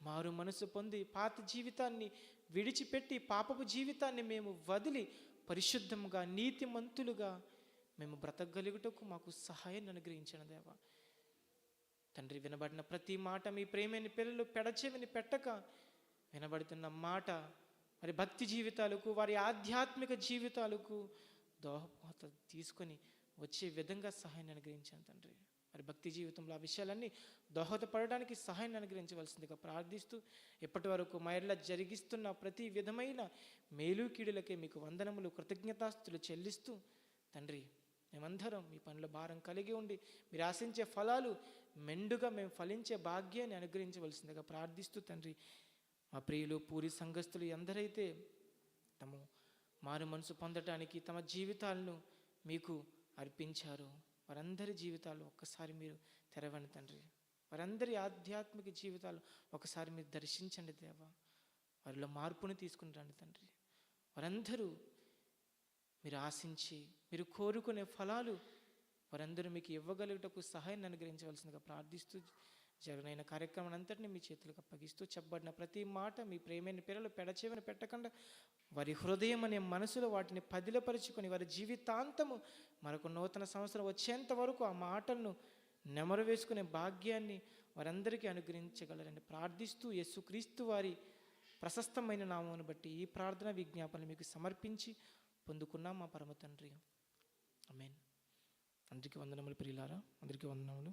మారు మనసు పొంది పాత జీవితాన్ని విడిచిపెట్టి పాపపు జీవితాన్ని మేము వదిలి పరిశుద్ధంగా నీతిమంతులుగా మేము బ్రతకగలుగుటకు మాకు సహాయాన్ని అనుగ్రహించిన దేవా. తండ్రి వినబడిన ప్రతి మాట మీ ప్రేమని పిల్లలు పెడచెవిని పెట్టక వినబడుతున్న మాట మరి భక్తి జీవితాలకు, వారి ఆధ్యాత్మిక జీవితాలకు దోహదత తీసుకొని వచ్చే విధంగా సహాయాన్ని అనుగ్రహించాను తండ్రి. మరి భక్తి జీవితంలో ఆ విషయాలన్నీ దోహదపడడానికి సహాయాన్ని అనుగ్రహించవలసిందిగా ప్రార్థిస్తూ ఇప్పటి వరకు మైర్లా జరిగిస్తున్న ప్రతి విధమైన మేలు కీడులకే మీకు వందనములు, కృతజ్ఞతాస్తులు చెల్లిస్తూ తండ్రి మేమందరం మీ పనుల భారం కలిగి ఉండి మీరు ఆశించే ఫలాలు మెండుగా మేము ఫలించే భాగ్యాన్ని అనుగ్రహించవలసిందిగా ప్రార్థిస్తూ తండ్రి మా ప్రియులు పూరి సంఘస్థులు ఎందరైతే తమ మారు మనసు పొందటానికి తమ జీవితాలను మీకు అర్పించారో వారందరి జీవితాలు ఒక్కసారి మీరు తెరవండి తండ్రి. వారందరి ఆధ్యాత్మిక జీవితాలు ఒకసారి మీరు దర్శించండి దేవా. వారిలో మార్పుని తీసుకుని రండి తండ్రి. వారందరూ మీరు ఆశించి మీరు కోరుకునే ఫలాలు వారందరూ మీకు ఇవ్వగలుగుటకు సహాయాన్ని అనుగ్రహించవలసిందిగా ప్రార్థిస్తూ జగనైన కార్యక్రమం అంతటిని మీ చేతులకు అప్పగిస్తూ చెప్పబడిన ప్రతి మాట మీ ప్రేమైన పిల్లలు పెడచెవిన పెట్టకుండా వారి హృదయం అనే మనసులో వాటిని పదిలపరుచుకొని వారి జీవితాంతము మరొక నూతన సంవత్సరం వచ్చేంత వరకు ఆ మాటలను నెమరు వేసుకునే భాగ్యాన్ని వారందరికీ అనుగ్రహించగలరని ప్రార్థిస్తూ యేసుక్రీస్తు వారి ప్రశస్తమైన నామమును బట్టి ఈ ప్రార్థన విజ్ఞాపనలు మీకు సమర్పించి పొందుకున్నాం మా పరమ తండ్రి. ఆమేన్. అందరికీ వందనములు ప్రియులారా, అందరికీ వందనములు.